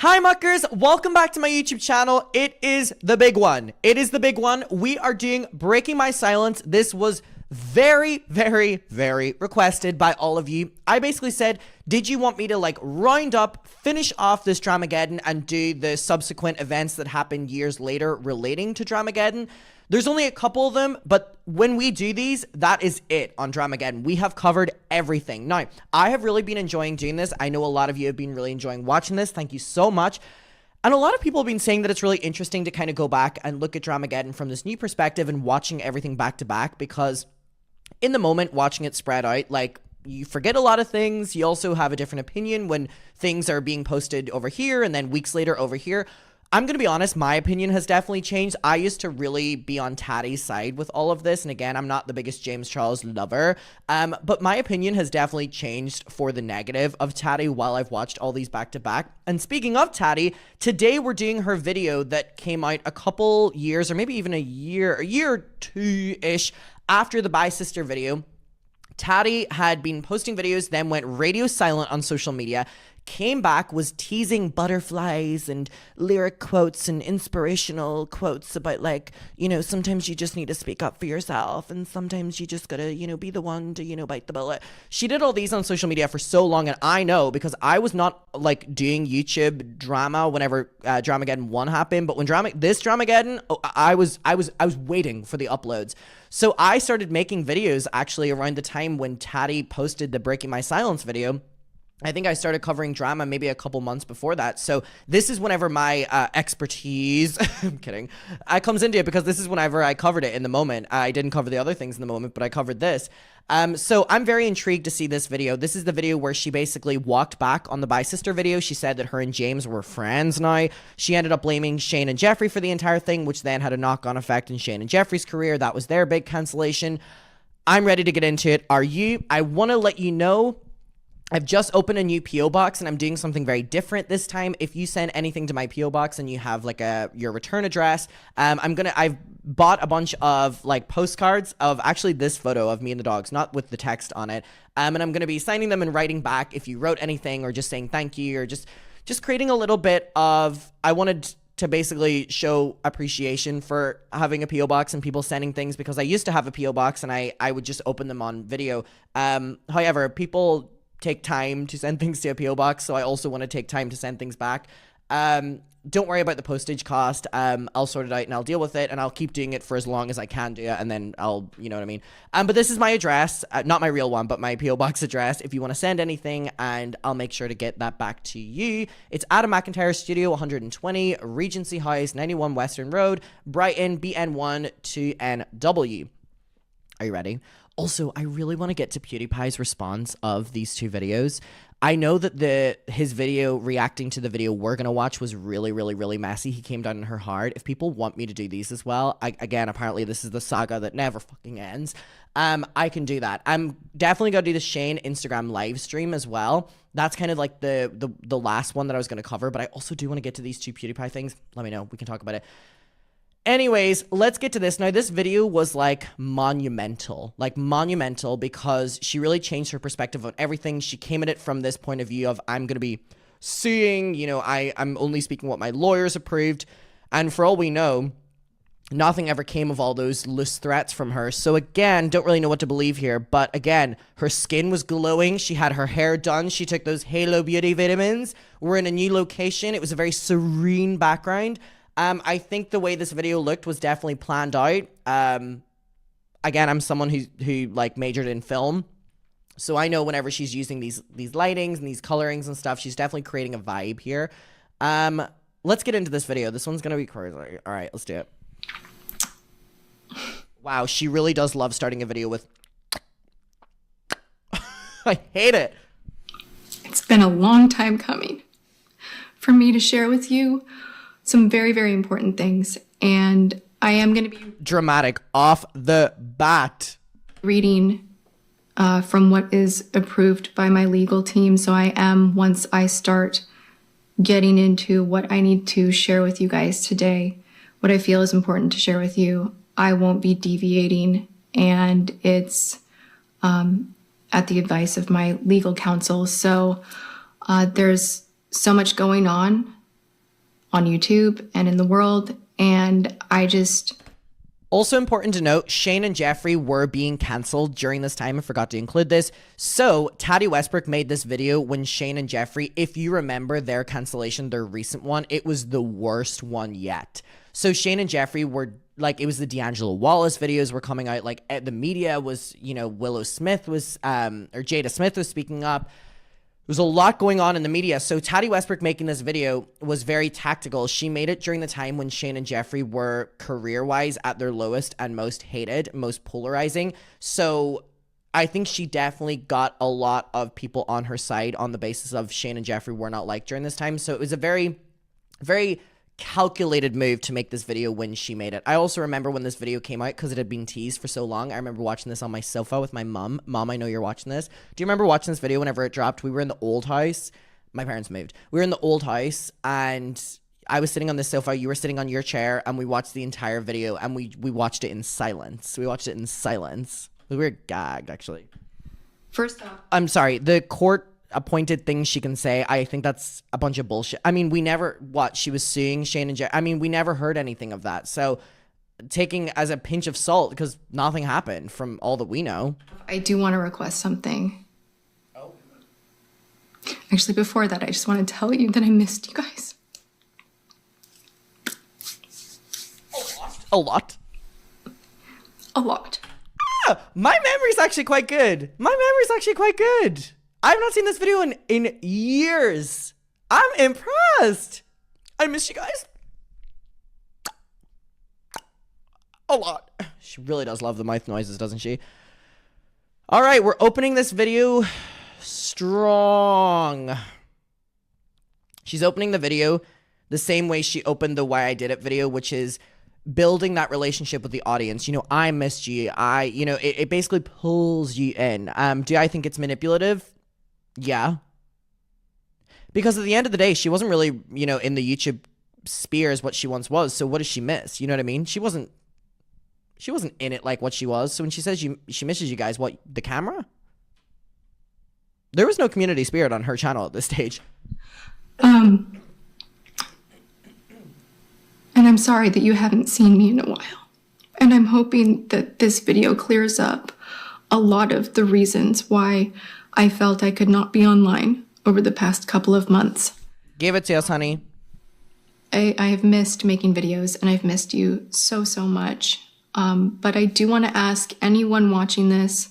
Hi muckers, welcome back to my YouTube channel. It is the big one. We are doing Breaking My Silence. This was very requested by all of you. I basically said, did you want me to like round up, finish off this Dramageddon and do the subsequent events that happened years later relating to Dramageddon? There's only a couple of them, but when we do these, that is it on Dramageddon. We have covered everything. Now, I have really been enjoying doing this. I know a lot of you have been really enjoying watching this. Thank you so much. And a lot of people have been saying that it's really interesting to kind of go back and look at Dramageddon from this new perspective and watching everything back to back, because in the moment, watching it spread out, like, you forget a lot of things. You also have a different opinion when things are being posted over here and then weeks later over here. I'm going to be honest, my opinion has definitely changed. I used to really be on Tati's side with all of this. And again, I'm not the biggest James Charles lover, but my opinion has definitely changed for the negative of Tati while I've watched all these back to back. And speaking of Tati, today we're doing her video that came out a couple years or maybe even a year or two-ish after the Bye Sister video. Tati had been posting videos, then went radio silent on social media, came back, was teasing butterflies and lyric quotes and inspirational quotes about, like, you know, sometimes you just need to speak up for yourself and sometimes you just gotta, you know, be the one to, you know, bite the bullet. She did all these on social media for so long, and I know because I was not like doing YouTube drama whenever Dramageddon 1 happened, but when this Dramageddon, I was waiting for the uploads. So I started making videos actually around the time when Tati posted the Breaking My Silence video. I think I started covering drama maybe a couple months before that. So this is whenever my expertise, I'm kidding, comes into it, because this is whenever I covered it in the moment. I didn't cover the other things in the moment, but I covered this. So I'm very intrigued to see this video. This is the video where she basically walked back on the Bye Sister video. She said that her and James were friends now. She ended up blaming Shane and Jeffree for the entire thing, which then had a knock-on effect in Shane and Jeffree's career. That was their big cancellation. I'm ready to get into it. Are you? I want to let you know I've just opened a new P.O. box and I'm doing something very different this time. If you send anything to my P.O. box and you have like your return address, I've bought a bunch of like postcards of actually this photo of me and the dogs, not with the text on it. And I'm going to be signing them and writing back if you wrote anything or just saying thank you or just creating a little bit of, I wanted to basically show appreciation for having a P.O. box and people sending things, because I used to have a P.O. box and I would just open them on video. However, people take time to send things to a P.O. box, so I also want to take time to send things back. Don't worry about the postage cost. I'll sort it out and I'll deal with it, and I'll keep doing it for as long as I can do it, and then I'll, you know what I mean? But this is my address, not my real one, but my P.O. box address if you want to send anything, and I'll make sure to get that back to you. It's Adam McIntyre Studio, 120, Regency House, 91 Western Road, Brighton, BN1 2NW. Are you ready? Also, I really want to get to PewDiePie's response of these two videos. I know that his video reacting to the video we're going to watch was really messy. He came down on her hard. If people want me to do these as well, again, apparently this is the saga that never fucking ends. I can do that. I'm definitely going to do the Shane Instagram live stream as well. That's kind of like the last one that I was going to cover, but I also do want to get to these two PewDiePie things. Let me know. We can talk about it. Anyways, let's get to this. Now, this video was like monumental because she really changed her perspective on everything. She came at it from this point of view of, I'm going to be suing, you know, I'm only speaking what my lawyers approved. And for all we know, nothing ever came of all those loose threats from her. So again, don't really know what to believe here. But again, her skin was glowing. She had her hair done. She took those Halo Beauty vitamins. We're in a new location. It was a very serene background. I think the way this video looked was definitely planned out. Again, I'm someone who like majored in film, so I know whenever she's using these lightings and these colorings and stuff, she's definitely creating a vibe here. Let's get into this video. This one's gonna be crazy. All right, let's do it. Wow, she really does love starting a video with I hate it. It's been a long time coming for me to share with you some very important things, and I am going to be dramatic off the bat reading from what is approved by my legal team. So I am, once I start getting into what I need to share with you guys today, what I feel is important to share with you, I won't be deviating, and it's at the advice of my legal counsel. So there's so much going on on YouTube and in the world. And I just... Also important to note, Shane and Jeffree were being canceled during this time. I forgot to include this. So Tati Westbrook made this video when Shane and Jeffree, if you remember their cancellation, their recent one, it was the worst one yet. So Shane and Jeffree were like, it was the D'Angelo Wallace videos were coming out. Like the media was, you know, Willow Smith was, or Jada Smith was speaking up. There's a lot going on in the media. So Tati Westbrook making this video was very tactical. She made it during the time when Shane and Jeffree were career-wise at their lowest and most hated, most polarizing. So I think she definitely got a lot of people on her side on the basis of Shane and Jeffree were not liked during this time. So it was a very, very calculated move to make this video when she made it. I also remember when this video came out because it had been teased for so long. I remember watching this on my sofa with my mom. Mom, I know you're watching this. Do you remember watching this video whenever it dropped? We were in the old house. My parents moved. We were in the old house and I was sitting on the sofa. You were sitting on your chair and we watched the entire video and we watched it in silence. We watched it in silence. We were gagged, actually. First off, I'm sorry. The court appointed things she can say, I think that's a bunch of bullshit. I mean, we never, she was suing Shane and Jeff. I mean, we never heard anything of that. So taking as a pinch of salt because nothing happened from all that we know. I do want to request something. Oh. Actually, before that, I just want to tell you that I missed you guys. A lot? A lot. Ah, my memory's actually quite good. My memory's actually quite good. I've not seen this video in years. I'm impressed. I miss you guys a lot. She really does love the mouth noises, doesn't she? All right, we're opening this video strong. She's opening the video the same way she opened the Why I Did It video, which is building that relationship with the audience. You know, I missed you. It basically pulls you in. Do I think it's manipulative? Yeah. Because at the end of the day, she wasn't really, you know, in the YouTube sphere as what she once was. So what does she miss? You know what I mean? She wasn't in it like what she was. So when she says she misses you guys, what, the camera? There was no community spirit on her channel at this stage. And I'm sorry that you haven't seen me in a while. And I'm hoping that this video clears up a lot of the reasons why I felt I could not be online over the past couple of months. Give it to us, honey. I have missed making videos and I've missed you so, so much. But I do want to ask anyone watching this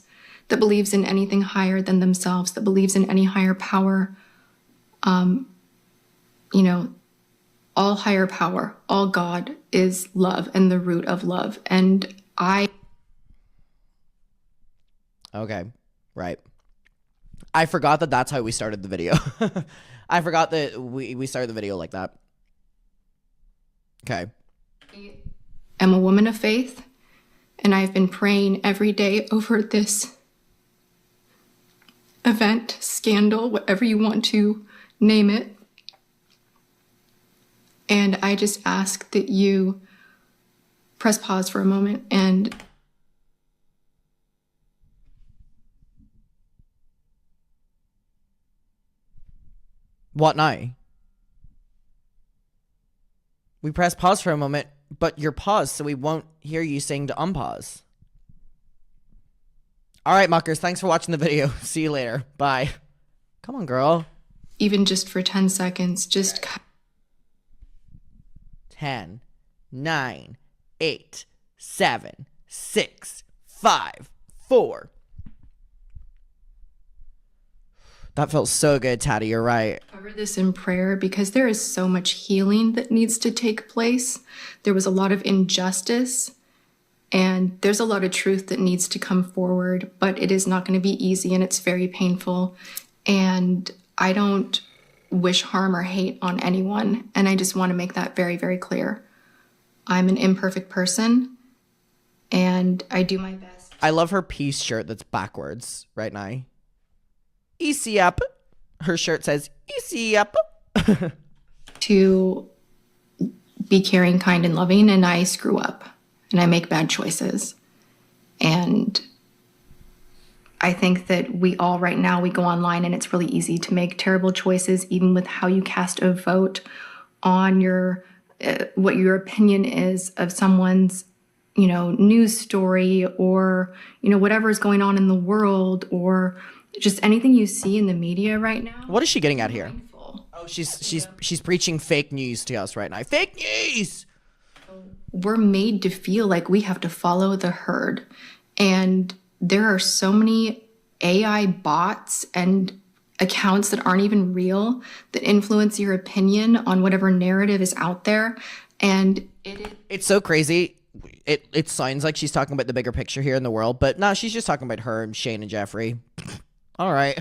that believes in anything higher than themselves, that believes in any higher power, you know, all higher power, all God is love and the root of love. And Okay, right. I forgot that that's how we started the video. I forgot that we started the video like that. Okay. I'm a woman of faith, and I've been praying every day over this event, scandal, whatever you want to name it. And I just ask that you press pause for a moment and what now? We press pause for a moment, but you're paused, so we won't hear you saying to unpause. All right, muckers, thanks for watching the video. See you later. Bye. Come on, girl. Even just for 10 seconds, just... 10, 9, 8, 7, 6, 5, 4. That felt so good, Tati. You're right. Cover this in prayer because there is so much healing that needs to take place. There was a lot of injustice and there's a lot of truth that needs to come forward, but it is not going to be easy and it's very painful. And I don't wish harm or hate on anyone. And I just want to make that very, very clear. I'm an imperfect person and I do my best. I love her peace shirt that's backwards right now. Easy up. Her shirt says easy up. To be caring, kind, and loving, and I screw up and I make bad choices. And I think that we all right now, we go online and it's really easy to make terrible choices, even with how you cast a vote on your what your opinion is of someone's, news story, or, whatever is going on in the world, or just anything you see in the media right now. What is she getting at here? Oh, she's preaching fake news to us right now. Fake news! We're made to feel like we have to follow the herd. And there are so many AI bots and accounts that aren't even real that influence your opinion on whatever narrative is out there. And it's so crazy. It sounds like she's talking about the bigger picture here in the world, but no, she's just talking about her and Shane and Jeffree. All right.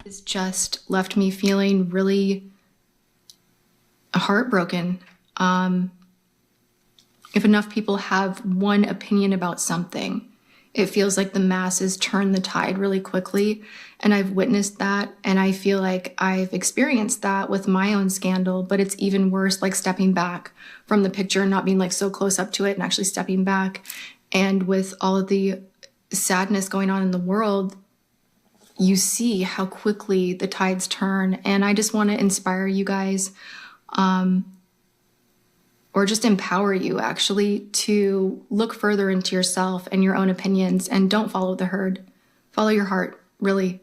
It's just left me feeling really heartbroken. If enough people have one opinion about something, it feels like the masses turn the tide really quickly. And I've witnessed that. And I feel like I've experienced that with my own scandal, but it's even worse, like stepping back from the picture and not being like so close up to it and actually stepping back. And with all of the sadness going on in the world, you see how quickly the tides turn. And I just want to inspire you guys, or just empower you actually to look further into yourself and your own opinions, and don't follow the herd. Follow your heart, really.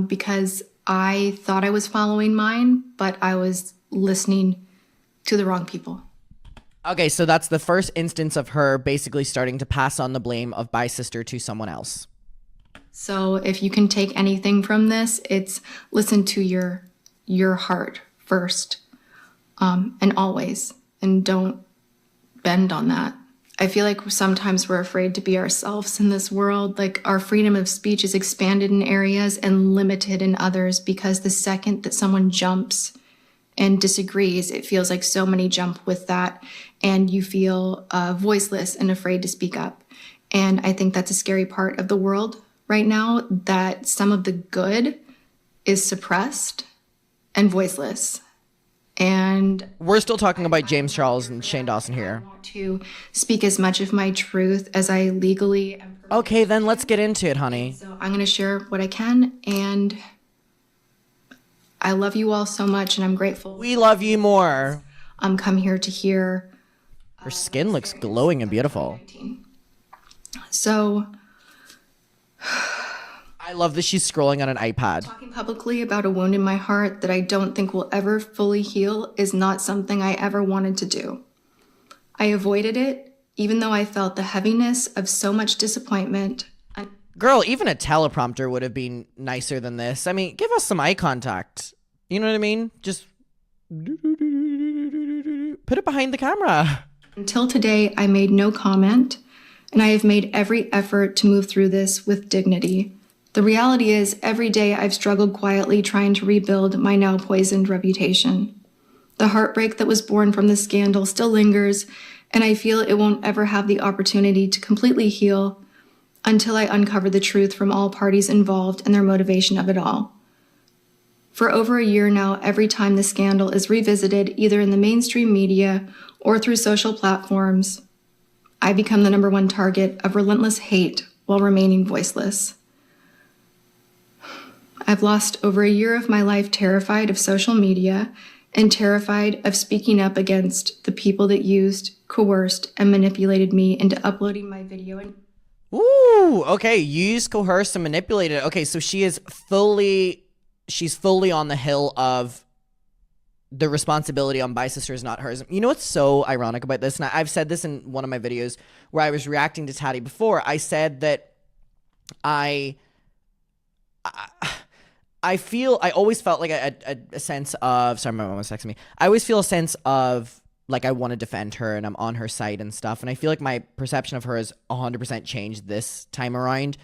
Because I thought I was following mine, but I was listening to the wrong people. Okay, so that's the first instance of her basically starting to pass on the blame of Bi Sister to someone else. So if you can take anything from this, it's listen to your heart first, and always. And don't bend on that. I feel like sometimes we're afraid to be ourselves in this world. Like, our freedom of speech is expanded in areas and limited in others, because the second that someone jumps and disagrees, it feels like so many jump with that, and you feel voiceless and afraid to speak up. And I think that's a scary part of the world right now, that some of the good is suppressed and voiceless. And we're still talking about James Charles and Shane Dawson here. I want to speak as much of my truth as I legally am. Okay, then let's get into it, honey. So I'm going to share what I can, and I love you all so much, and I'm grateful. We love you more. Come here to hear. Her skin looks glowing and beautiful. So I love that she's scrolling on an iPad. Talking publicly about a wound in my heart that I don't think will ever fully heal is not something I ever wanted to do. I avoided it, even though I felt the heaviness of so much disappointment. Girl, even a teleprompter would have been nicer than this. I mean, give us some eye contact. You know what I mean? Just put it behind the camera. Until today, I made no comment, and I have made every effort to move through this with dignity. The reality is, every day I've struggled quietly trying to rebuild my now poisoned reputation. The heartbreak that was born from the scandal still lingers, and I feel it won't ever have the opportunity to completely heal until I uncover the truth from all parties involved and their motivation of it all. For over a year now, every time the scandal is revisited, either in the mainstream media or through social platforms, I become the #1 target of relentless hate while remaining voiceless. I've lost over a year of my life terrified of social media and terrified of speaking up against the people that used, coerced, and manipulated me into uploading my video. Ooh, okay. Used, coerced, and manipulated. Okay, so she's fully on the hill of the responsibility on Bi Sister is not hers. You know what's so ironic about this? And I've said this in one of my videos where I was reacting to Tati before. I said that I always felt like a sense of, sorry, my mom was texting me. I always feel a sense of like I want to defend her and I'm on her side and stuff. And I feel like my perception of her has 100% changed this time around,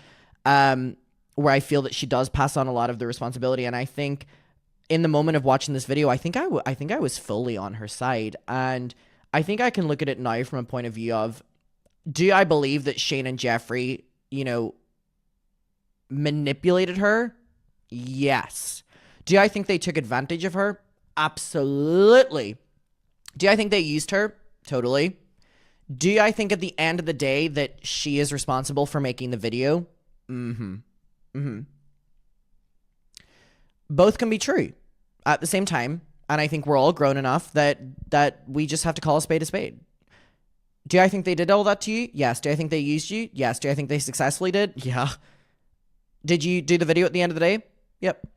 where I feel that she does pass on a lot of the responsibility. And I think in the moment of watching this video, I think I was fully on her side. And I think I can look at it now from a point of view of, do I believe that Shane and Jeffree, manipulated her? Yes. Do I think they took advantage of her? Absolutely. Do I think they used her? Totally. Do I think at the end of the day that she is responsible for making the video? Both can be true. At the same time, And I think we're all grown enough that we just have to call a spade a spade. Do I think they did all that to you? Yes. Do I think they used you? Yes. Do I think they successfully did? Yeah. Did you do the video at the end of the day? Yep.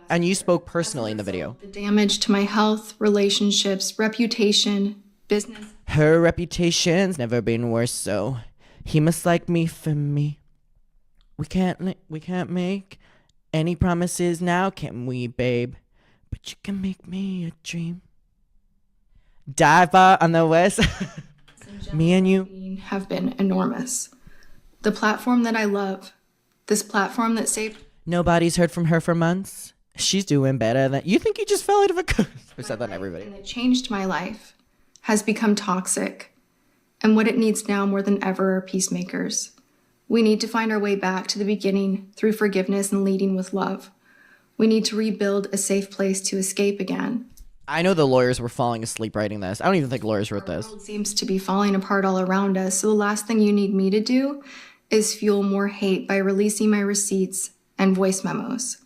And you spoke personally in the video. The damage to my health, relationships, reputation, business. Her reputation's never been worse, so he must like me for me. We can't make any promises now, can we, babe? But you can make me a dream. Diva on the west. Me and you have been enormous. The platform that I love, this platform that saved. Nobody's heard from her for months. She's doing better than you think. You just fell out of a. I said that in everybody. And it changed my life, has become toxic, and what it needs now more than ever are peacemakers. We need to find our way back to the beginning through forgiveness and leading with love. We need to rebuild a safe place to escape again. I know the lawyers were falling asleep writing this. I don't even think lawyers wrote this. The world seems to be falling apart all around us, so the last thing you need me to do is fuel more hate by releasing my receipts and voice memos.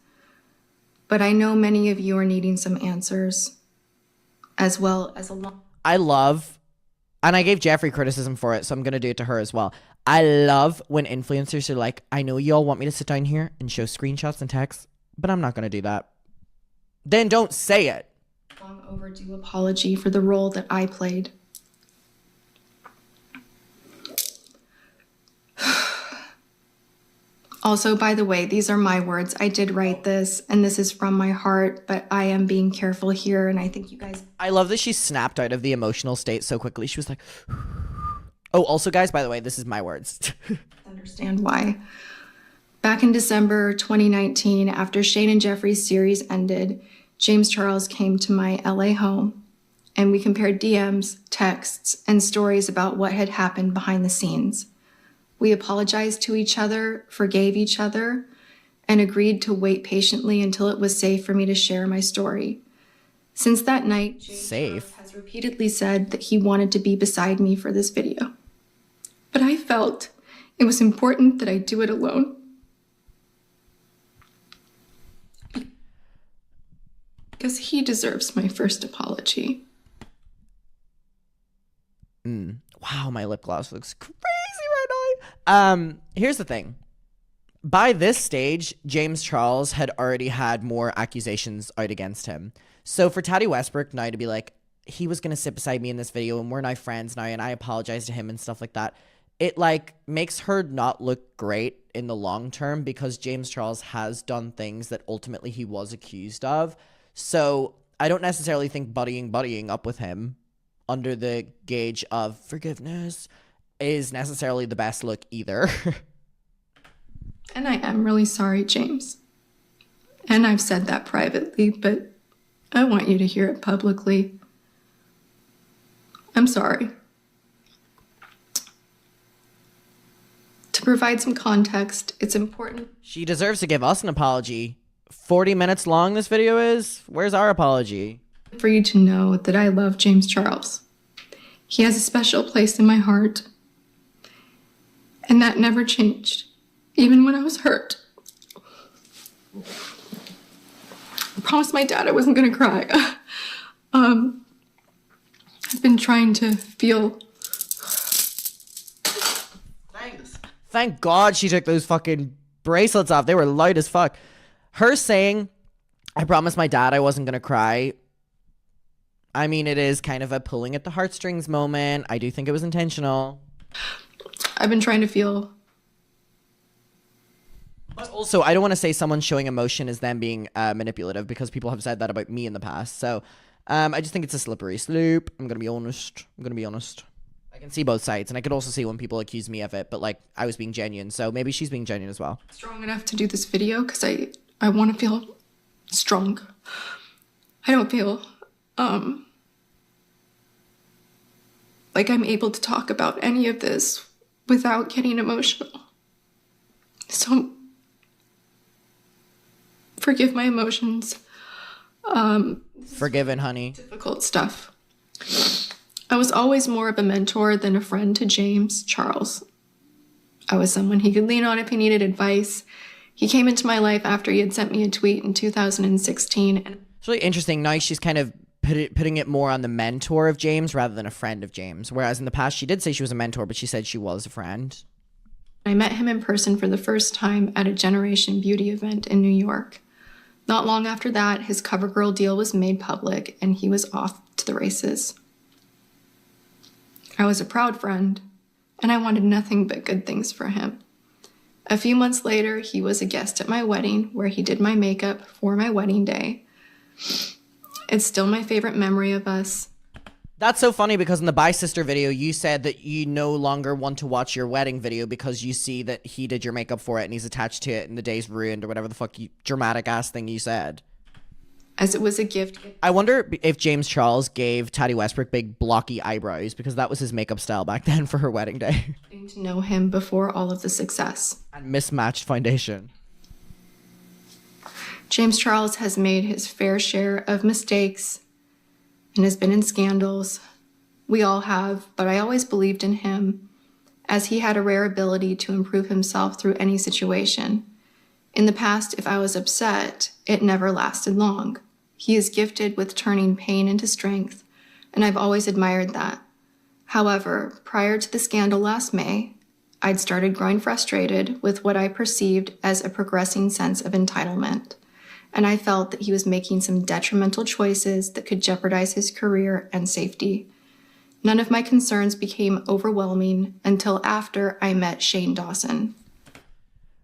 But I know many of you are needing some answers, as well as a lot. I love, and I gave Jeffree criticism for it, so I'm going to do it to her as well. I love when influencers are like, I know y'all want me to sit down here and show screenshots and texts, but I'm not going to do that. Then don't say it. Long overdue apology for the role that I played. Also, by the way, these are my words. I did write this, and this is from my heart, but I am being careful here, and I think you guys... I love that she snapped out of the emotional state so quickly. She was like... Oh, also, guys, by the way, this is my words. Understand why. Back in December 2019, after Shane and Jeffree's series ended, James Charles came to my LA home, and we compared DMs, texts, and stories about what had happened behind the scenes. We apologized to each other, forgave each other, and agreed to wait patiently until it was safe for me to share my story. Since that night, James Charles has repeatedly said that he wanted to be beside me for this video. But I felt it was important that I do it alone. Because he deserves my first apology. Wow, my lip gloss looks crazy right now. Here's the thing. By this stage, James Charles had already had more accusations out against him. So for Tati Westbrook now to be like, he was going to sit beside me in this video and we're now friends now and I apologize to him and stuff like that, it like makes her not look great in the long term because James Charles has done things that ultimately he was accused of. So I don't necessarily think buddying up with him under the gauge of forgiveness is necessarily the best look either. And I am really sorry, James. And I've said that privately, but I want you to hear it publicly. I'm sorry. To provide some context, it's important. She deserves to give us an apology. 40 minutes long this video is? Where's our apology? For you to know that I love James Charles. He has a special place in my heart. And that never changed, even when I was hurt. I promised my dad I wasn't gonna cry. I've been trying to feel... Thank God she took those fucking bracelets off. They were light as fuck. Her saying, I promised my dad I wasn't gonna cry. I mean, it is kind of a pulling at the heartstrings moment. I do think it was intentional. I've been trying to feel... But also, I don't want to say someone showing emotion is them being manipulative because people have said that about me in the past. So I just think it's a slippery slope. I'm going to be honest. I can see both sides. And I could also see when people accuse me of it. But like, I was being genuine. So maybe she's being genuine as well. Strong enough to do this video because I want to feel strong. I don't feel like I'm able to talk about any of this without getting emotional. So forgive my emotions. Forgiven, honey. Difficult stuff. I was always more of a mentor than a friend to James Charles. I was someone he could lean on if he needed advice. He came into my life after he had sent me a tweet in 2016. It's really interesting. Now she's kind of putting it more on the mentor of James rather than a friend of James. Whereas in the past, she did say she was a mentor, but she said she was a friend. I met him in person for the first time at a Generation Beauty event in New York. Not long after that, his CoverGirl deal was made public and he was off to the races. I was a proud friend, and I wanted nothing but good things for him. A few months later, he was a guest at my wedding where he did my makeup for my wedding day. It's still my favorite memory of us. That's so funny because in the Bye Sister video, you said that you no longer want to watch your wedding video because you see that he did your makeup for it and he's attached to it and the day's ruined or whatever the fuck dramatic ass thing you said. As it was a gift. I wonder if James Charles gave Tati Westbrook big blocky eyebrows because that was his makeup style back then for her wedding day. Getting to know him before all of the success. And mismatched foundation. James Charles has made his fair share of mistakes and has been in scandals. We all have, but I always believed in him, as he had a rare ability to improve himself through any situation. In the past, if I was upset, it never lasted long. He is gifted with turning pain into strength, and I've always admired that. However, prior to the scandal last May, I'd started growing frustrated with what I perceived as a progressing sense of entitlement, and I felt that he was making some detrimental choices that could jeopardize his career and safety. None of my concerns became overwhelming until after I met Shane Dawson.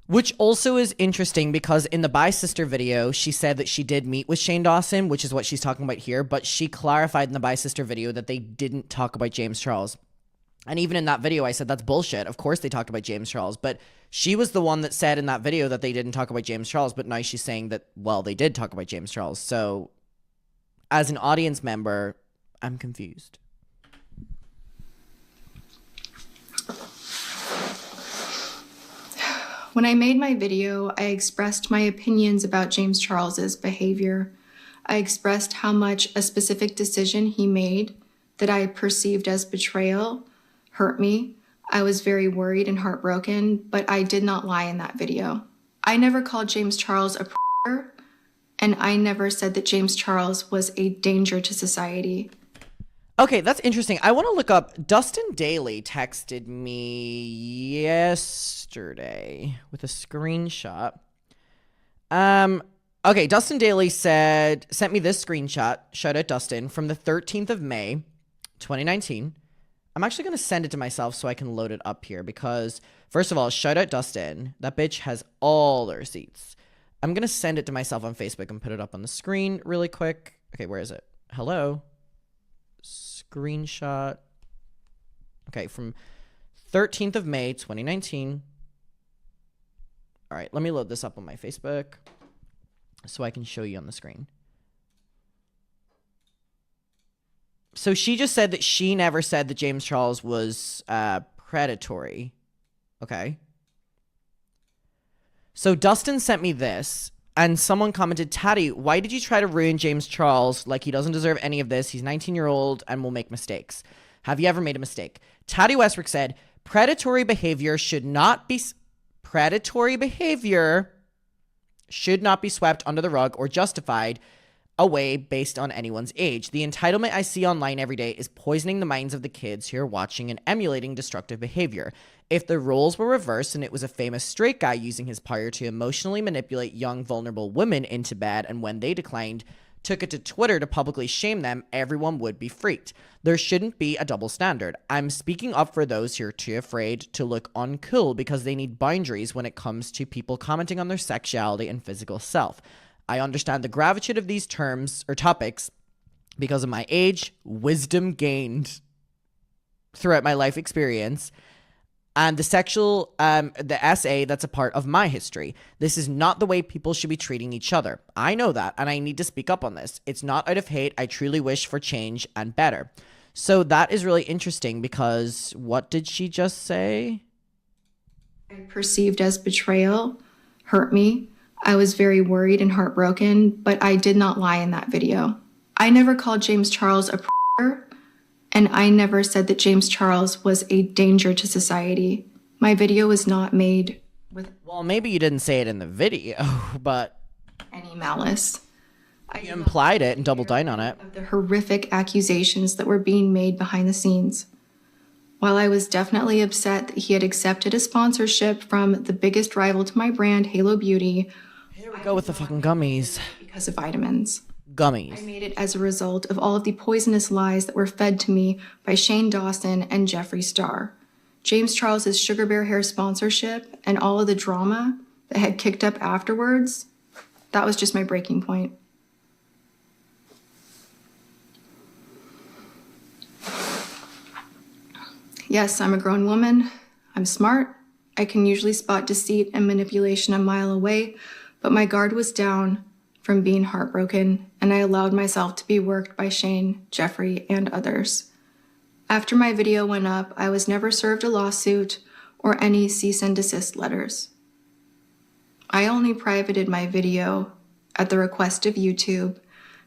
Which also is interesting because in the Bye Sister video, she said that she did meet with Shane Dawson, which is what she's talking about here, but she clarified in the Bye Sister video that they didn't talk about James Charles. And even in that video, I said, that's bullshit. Of course they talked about James Charles, but she was the one that said in that video that they didn't talk about James Charles, but now she's saying that, well, they did talk about James Charles. So as an audience member, I'm confused. When I made my video, I expressed my opinions about James Charles's behavior. I expressed how much a specific decision he made that I perceived as betrayal hurt me. I was very worried and heartbroken, but I did not lie in that video. I never called James Charles a predator, and I never said that James Charles was a danger to society. Okay, that's interesting. I want to look up. Dustin Daily texted me yesterday with a screenshot. Okay, Dustin Daily sent me this screenshot, shout out Dustin, from the 13th of May, 2019. I'm actually going to send it to myself so I can load it up here because, first of all, shout out Dustin. That bitch has all the receipts. I'm going to send it to myself on Facebook and put it up on the screen really quick. Okay, where is it? Hello? Screenshot. Okay, from 13th of May, 2019. All right, let me load this up on my Facebook so I can show you on the screen. So she just said that she never said that James Charles was predatory. Okay. So Dustin sent me this, and someone commented, Tati, why did you try to ruin James Charles? Like, he doesn't deserve any of this. He's 19-year-old and will make mistakes. Have you ever made a mistake? Tati Westbrook said, predatory behavior should not be swept under the rug or justified away based on anyone's age. The entitlement I see online every day is poisoning the minds of the kids who are watching and emulating destructive behavior. If the roles were reversed and it was a famous straight guy using his power to emotionally manipulate young, vulnerable women into bed, and when they declined, took it to Twitter to publicly shame them, everyone would be freaked. There shouldn't be a double standard. I'm speaking up for those who are too afraid to look uncool because they need boundaries when it comes to people commenting on their sexuality and physical self. I understand the gravity of these terms or topics because of my age, wisdom gained throughout my life experience, and the essay that's a part of my history. This is not the way people should be treating each other. I know that, and I need to speak up on this. It's not out of hate. I truly wish for change and better. So that is really interesting because what did she just say? I perceived as betrayal hurt me. I was very worried and heartbroken, but I did not lie in that video. I never called James Charles a predator, and I never said that James Charles was a danger to society. My video was not made with... Well, maybe you didn't say it in the video, but... any malice. You implied it and doubled down on it. Of the horrific accusations that were being made behind the scenes. While I was definitely upset that he had accepted a sponsorship from the biggest rival to my brand, Halo Beauty, Here we go with the fucking gummies. because of vitamins. Gummies. I made it as a result of all of the poisonous lies that were fed to me by Shane Dawson and Jeffree Star. James Charles's Sugar Bear Hair sponsorship and all of the drama that had kicked up afterwards, that was just my breaking point. Yes, I'm a grown woman. I'm smart. I can usually spot deceit and manipulation a mile away, but my guard was down from being heartbroken, and I allowed myself to be worked by Shane, Jeffree, and others. After my video went up, I was never served a lawsuit or any cease and desist letters. I only privated my video at the request of YouTube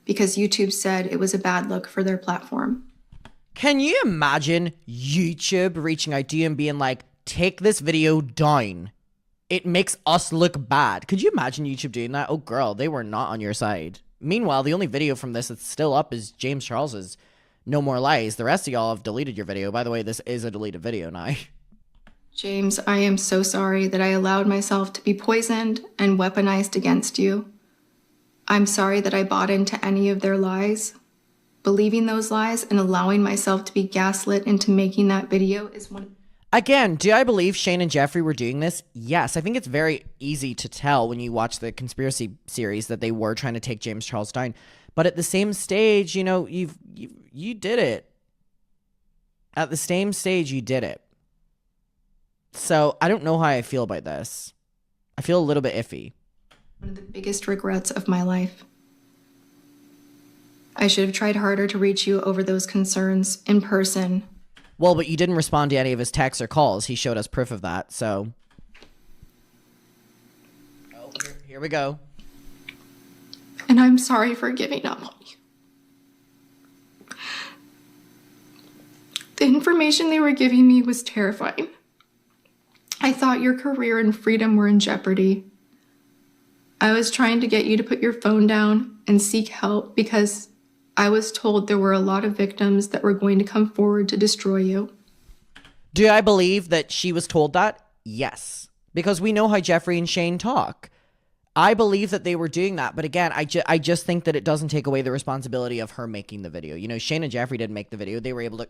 because YouTube said it was a bad look for their platform. Can you imagine YouTube reaching out to you and being like, take this video down? It makes us look bad. Could you imagine YouTube doing that? Oh, girl, they were not on your side. Meanwhile, the only video from this that's still up is James Charles's No More Lies. The rest of y'all have deleted your video. By the way, this is a deleted video now. James, I am so sorry that I allowed myself to be poisoned and weaponized against you. I'm sorry that I bought into any of their lies. Believing those lies and allowing myself to be gaslit into making that video is one. Again, do I believe Shane and Jeffree were doing this? Yes. I think it's very easy to tell when you watch the conspiracy series that they were trying to take James Charles down. But at the same stage, you know, you did it. At the same stage, you did it. So I don't know how I feel about this. I feel a little bit iffy. One of the biggest regrets of my life. I should have tried harder to reach you over those concerns in person. Well, but you didn't respond to any of his texts or calls. He showed us proof of that, so. Oh, here we go. And I'm sorry for giving up on you. The information they were giving me was terrifying. I thought your career and freedom were in jeopardy. I was trying to get you to put your phone down and seek help because I was told there were a lot of victims that were going to come forward to destroy you. Do I believe that she was told that? Yes. Because we know how Jeffree and Shane talk. I believe that they were doing that. But again, I just think that it doesn't take away the responsibility of her making the video. You know, Shane and Jeffree didn't make the video. They were able to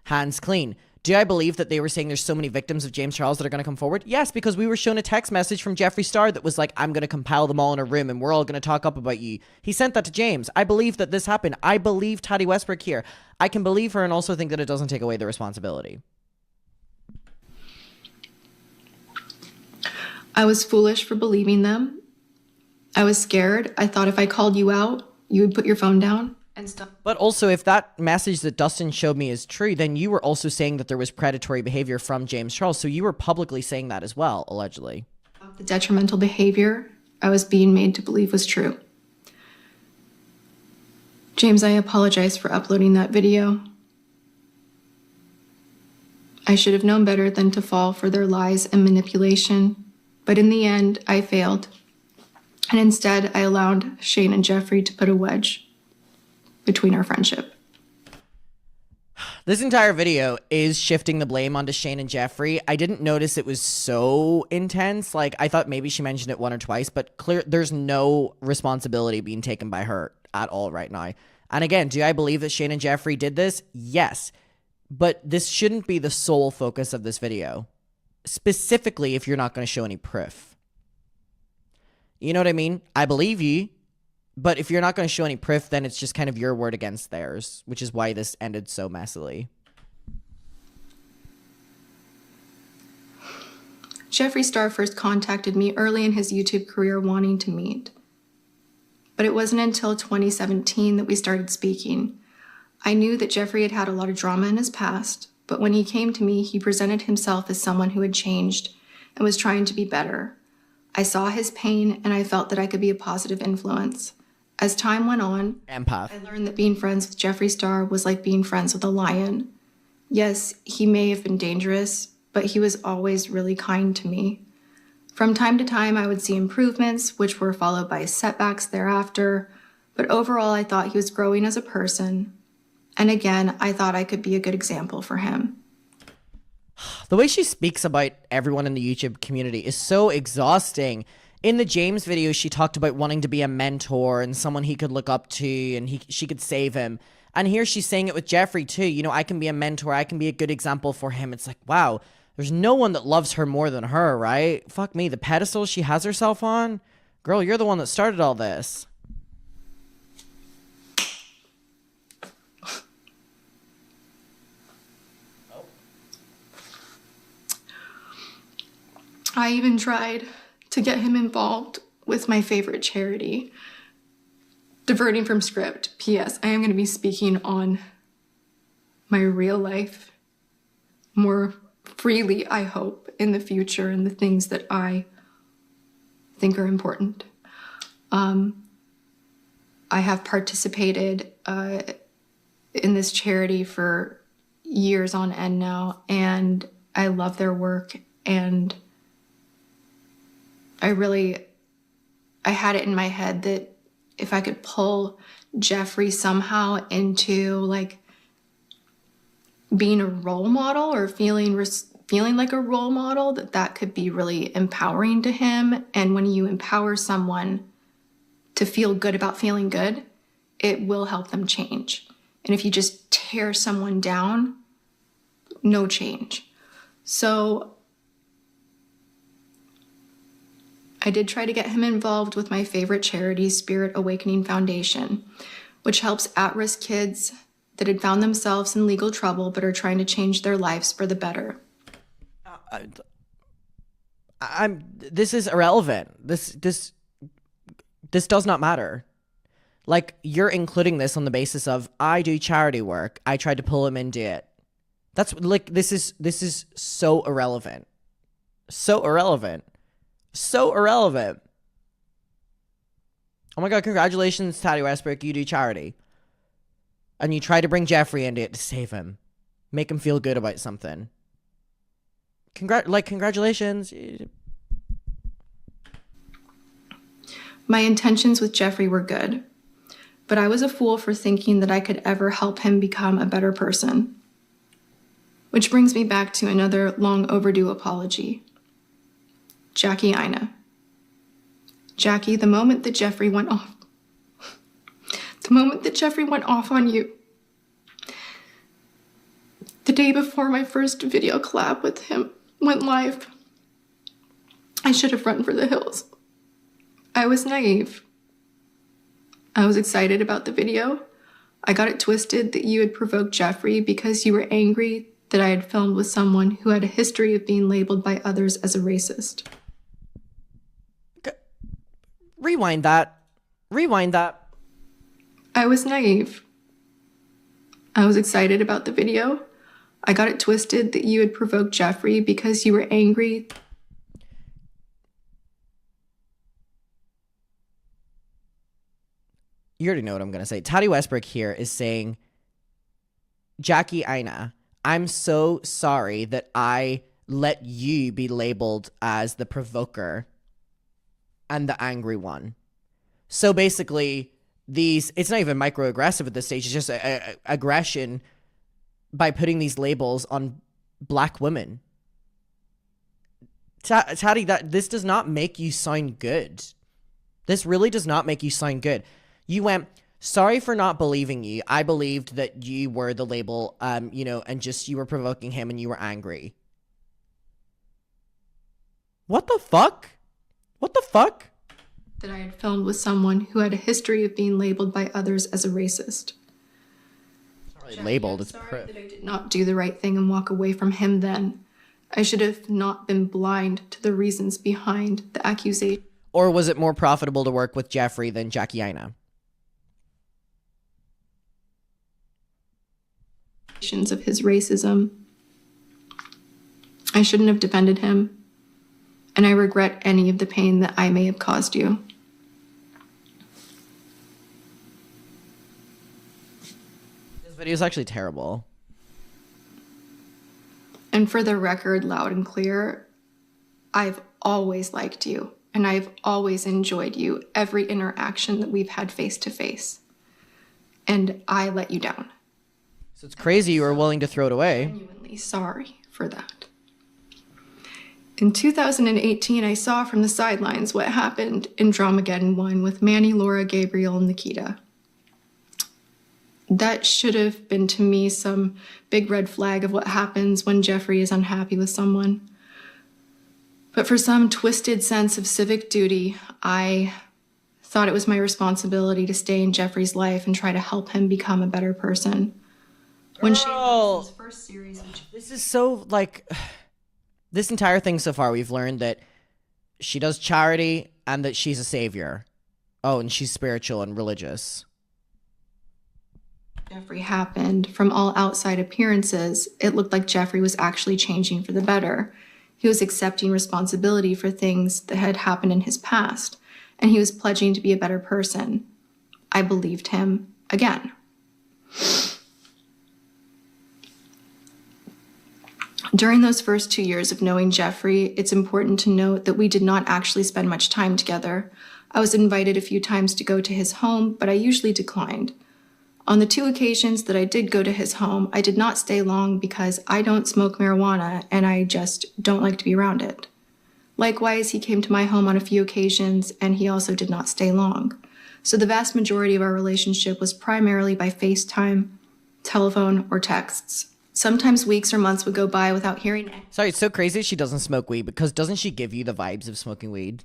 hands clean. Do I believe that they were saying there's so many victims of James Charles that are going to come forward? Yes, because we were shown a text message from Jeffree Star that was like, I'm going to compile them all in a room and we're all going to talk up about you. He sent that to James. I believe that this happened. I believe Tati Westbrook here. I can believe her and also think that it doesn't take away the responsibility. I was foolish for believing them. I was scared. I thought if I called you out, you would put your phone down and stuff. But also, if that message that Dustin showed me is true, then you were also saying that there was predatory behavior from James Charles. So you were publicly saying that as well, allegedly. The detrimental behavior I was being made to believe was true. James, I apologize for uploading that video. I should have known better than to fall for their lies and manipulation. But in the end, I failed. And instead, I allowed Shane and Jeffree to put a wedge between our friendship. This entire video is shifting the blame onto Shane and Jeffree. I didn't notice it was so intense. Like, I thought maybe she mentioned it one or twice, but there's no responsibility being taken by her at all right now. And again, do I believe that Shane and Jeffree did this? Yes. But this shouldn't be the sole focus of this video. Specifically, if you're not going to show any proof. You know what I mean? I believe you. But if you're not going to show any proof, then it's just kind of your word against theirs, which is why this ended so messily. Jeffree Star first contacted me early in his YouTube career wanting to meet. But it wasn't until 2017 that we started speaking. I knew that Jeffree had had a lot of drama in his past, but when he came to me, he presented himself as someone who had changed and was trying to be better. I saw his pain and I felt that I could be a positive influence. As time went on, Empath. I learned that being friends with Jeffree Star was like being friends with a lion. Yes, he may have been dangerous, but he was always really kind to me. From time to time, I would see improvements, which were followed by setbacks thereafter. But overall, I thought he was growing as a person. And again, I thought I could be a good example for him. The way she speaks about everyone in the YouTube community is so exhausting. In the James video, she talked about wanting to be a mentor and someone he could look up to and she could save him. And here she's saying it with Jeffree too. You know, I can be a mentor. I can be a good example for him. It's like, wow, there's no one that loves her more than her, right? Fuck me, the pedestal she has herself on. Girl, you're the one that started all this. I even tried to get him involved with my favorite charity. Diverting from script. P.S. I am going to be speaking on my real life more freely, I hope, in the future, and the things that I think are important. I have participated in this charity for years on end now, and I love their work, and I had it in my head that if I could pull Jeffree somehow into like being a role model or feeling like a role model, that could be really empowering to him. And when you empower someone to feel good about feeling good, it will help them change. And if you just tear someone down, no change. So I did try to get him involved with my favorite charity, Spirit Awakening Foundation, which helps at-risk kids that had found themselves in legal trouble but are trying to change their lives for the better. This is irrelevant. This does not matter. Like, you're including this on the basis of, I do charity work. I tried to pull him into it. That's like, this is so irrelevant. So irrelevant. So irrelevant. Oh my god, congratulations, Tati Westbrook. You do charity. And you try to bring Jeffree into it to save him. Make him feel good about something. Congratulations. My intentions with Jeffree were good, but I was a fool for thinking that I could ever help him become a better person. Which brings me back to another long overdue apology. Jackie Aina. Jackie, the moment that Jeffree went off on you, the day before my first video collab with him went live, I should have run for the hills. I was naive. I was excited about the video. I got it twisted that you had provoked Jeffree because you were angry that I had filmed with someone who had a history of being labeled by others as a racist. Rewind that. I was naive. I was excited about the video. I got it twisted that you had provoked Jeffree because you were angry. You already know what I'm going to say. Tati Westbrook here is saying, Jackie Aina, I'm so sorry that I let you be labeled as the provoker and the angry one. So basically, it's not even microaggressive at this stage. It's just aggression by putting these labels on black women. Tati, this does not make you sound good. This really does not make you sound good. You went, sorry for not believing you. I believed that you were the label, and just you were provoking him and you were angry. What the fuck? What the fuck? That I had filmed with someone who had a history of being labeled by others as a racist. It's not really labeled, it's sorry that I did not do the right thing and walk away from him then. I should have not been blind to the reasons behind the accusation. Or was it more profitable to work with Jeffree than Jackie Aina? Of his racism. I shouldn't have defended him, and I regret any of the pain that I may have caused you. This video is actually terrible. And for the record, loud and clear, I've always liked you. and I've always enjoyed you, every interaction that we've had face to face. And I let you down. So it's crazy you were willing to throw it away. Genuinely sorry for that. In 2018, I saw from the sidelines what happened in Dramageddon 1 with Manny, Laura, Gabriel, and Nikita. That should have been to me some big red flag of what happens when Jeffree is unhappy with someone. But for some twisted sense of civic duty, I thought it was my responsibility to stay in Jeffree's life and try to help him become a better person. When Shane's first series, this is so, like, this entire thing so far, we've learned that she does charity and that she's a savior. Oh, and she's spiritual and religious. Jeffree happened, from all outside appearances, it looked like Jeffree was actually changing for the better. He was accepting responsibility for things that had happened in his past, and he was pledging to be a better person. I believed him again. During those first 2 years of knowing Jeffree, it's important to note that we did not actually spend much time together. I was invited a few times to go to his home, but I usually declined. On the 2 occasions that I did go to his home, I did not stay long because I don't smoke marijuana and I just don't like to be around it. Likewise, he came to my home on a few occasions and he also did not stay long. So the vast majority of our relationship was primarily by FaceTime, telephone, or texts. Sometimes weeks or months would go by without hearing it. Sorry, it's so crazy she doesn't smoke weed, because doesn't she give you the vibes of smoking weed?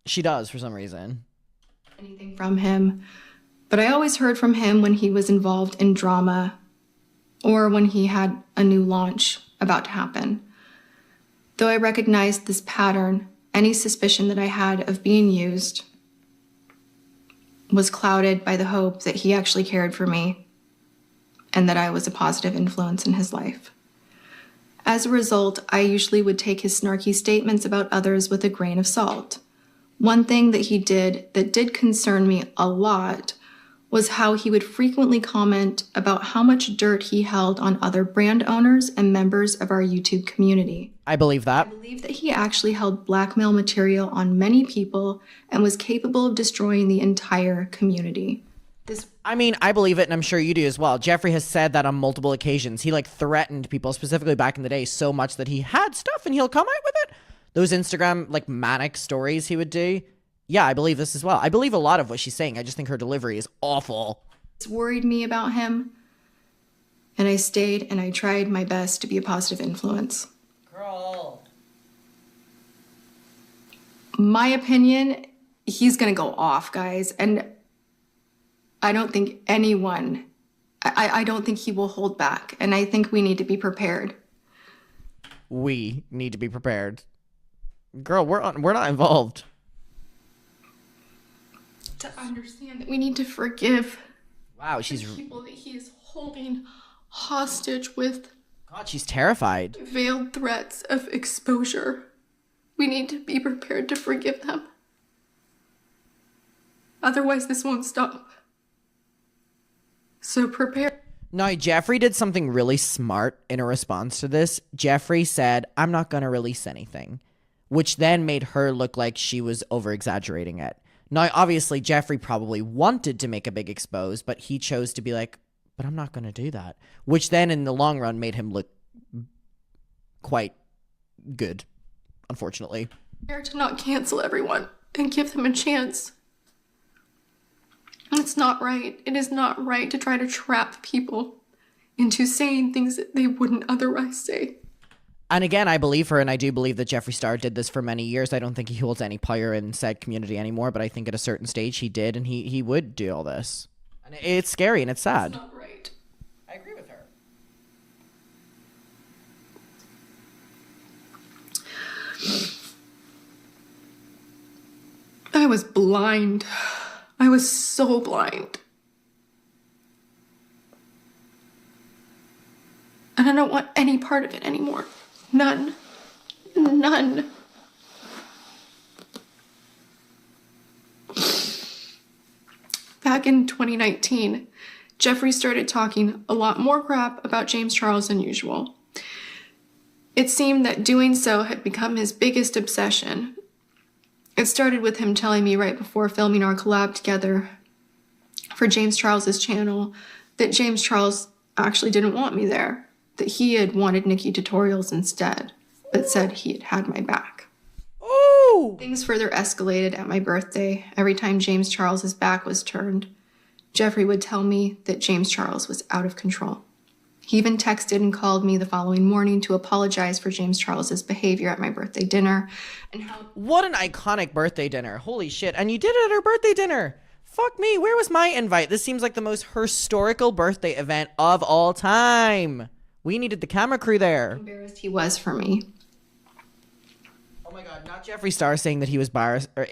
She does, for some reason. Anything from him, but I always heard from him when he was involved in drama or when he had a new launch about to happen. Though I recognized this pattern, any suspicion that I had of being used was clouded by the hope that he actually cared for me and that I was a positive influence in his life. As a result, I usually would take his snarky statements about others with a grain of salt. One thing that he did that did concern me a lot was how he would frequently comment about how much dirt he held on other brand owners and members of our YouTube community. I believe that. I believe that he actually held blackmail material on many people and was capable of destroying the entire community. I mean, I believe it, and I'm sure you do as well. Jeffree has said that on multiple occasions. He, like, threatened people, specifically back in the day, so much that he had stuff and he'll come out with it. Those Instagram, like, manic stories he would do. Yeah, I believe this as well. I believe a lot of what she's saying. I just think her delivery is awful. It's worried me about him. And I stayed and I tried my best to be a positive influence. Girl. My opinion, he's gonna go off, guys. And I don't think anyone, I don't think he will hold back. And I think we need to be prepared. We need to be prepared. Girl, we're not involved. To understand that we need to forgive. Wow, she's the people that he is holding hostage with. God, she's terrified. Veiled threats of exposure. We need to be prepared to forgive them. Otherwise, this won't stop. So prepare. No, Jeffree did something really smart in a response to this. Jeffree said, I'm not going to release anything, which then made her look like she was over-exaggerating it. Now, obviously, Jeffree probably wanted to make a big expose, but he chose to be like, but I'm not going to do that, which then in the long run made him look quite good, unfortunately. To not cancel everyone and give them a chance. It's not right. It is not right to try to trap people into saying things that they wouldn't otherwise say. And again, I believe her, and I do believe that Jeffree Star did this for many years. I don't think he holds any power in said community anymore, but I think at a certain stage he did, and he would do all this. And it's scary, and it's sad. It's not right. I agree with her. I was blind. I was so blind. And I don't want any part of it anymore. None. None. Back in 2019, Jeffree started talking a lot more crap about James Charles than usual. It seemed that doing so had become his biggest obsession. It started with him telling me right before filming our collab together for James Charles's channel that James Charles actually didn't want me there, that he had wanted Nikki tutorials instead, but said he had had my back. Ooh! Things further escalated at my birthday. Every time James Charles's back was turned, Jeffree would tell me that James Charles was out of control. He even texted and called me the following morning to apologize for James Charles's behavior at my birthday dinner and how— What an iconic birthday dinner. Holy shit. And you did it at her birthday dinner. Fuck me. Where was my invite? This seems like the most historical birthday event of all time. We needed the camera crew there. embarrassed he was for me. Oh my god, not Jeffree Star saying that he was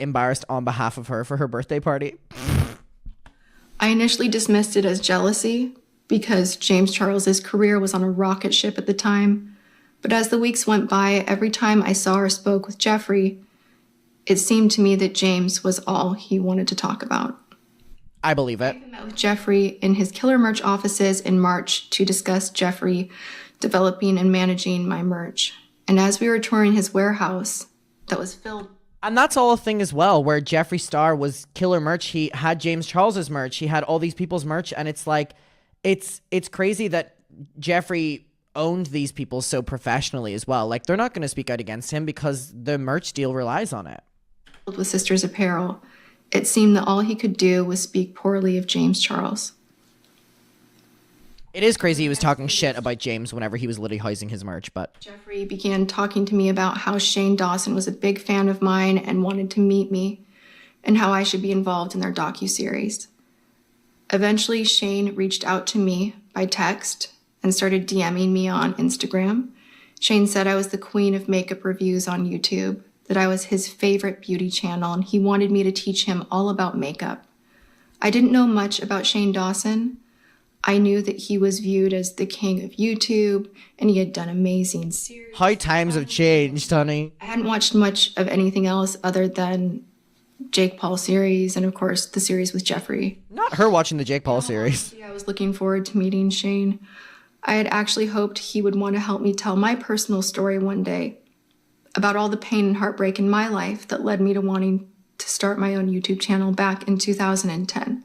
embarrassed on behalf of her for her birthday party. I initially dismissed it as jealousy because James Charles's career was on a rocket ship at the time. But as the weeks went by, every time I saw or spoke with Jeffree, it seemed to me that James was all he wanted to talk about. I believe it. I met with Jeffree in his Killer Merch offices in March to discuss Jeffree developing and managing my merch. And as we were touring his warehouse that was filled— And that's all a thing as well, where Jeffree Star was Killer Merch. He had James Charles's merch. He had all these people's merch. And it's like, it's crazy that Jeffree owned these people so professionally as well. Like, they're not going to speak out against him because the merch deal relies on it. with Sisters Apparel, it seemed that all he could do was speak poorly of James Charles. It is crazy he was talking shit about James whenever he was literally housing his merch, but Jeffree began talking to me about how Shane Dawson was a big fan of mine and wanted to meet me, and how I should be involved in their docuseries. Eventually, Shane reached out to me by text and started DMing me on Instagram. Shane said I was the queen of makeup reviews on YouTube, that I was his favorite beauty channel, and he wanted me to teach him all about makeup. I didn't know much about Shane Dawson. I knew that he was viewed as the king of YouTube, and he had done amazing series. how times have changed, honey. I hadn't watched much of anything else other than Jake Paul series, and of course the series with Jeffree. Not her watching the Jake Paul series. I was looking forward to meeting Shane. I had actually hoped he would want to help me tell my personal story one day about all the pain and heartbreak in my life that led me to wanting to start my own YouTube channel back in 2010.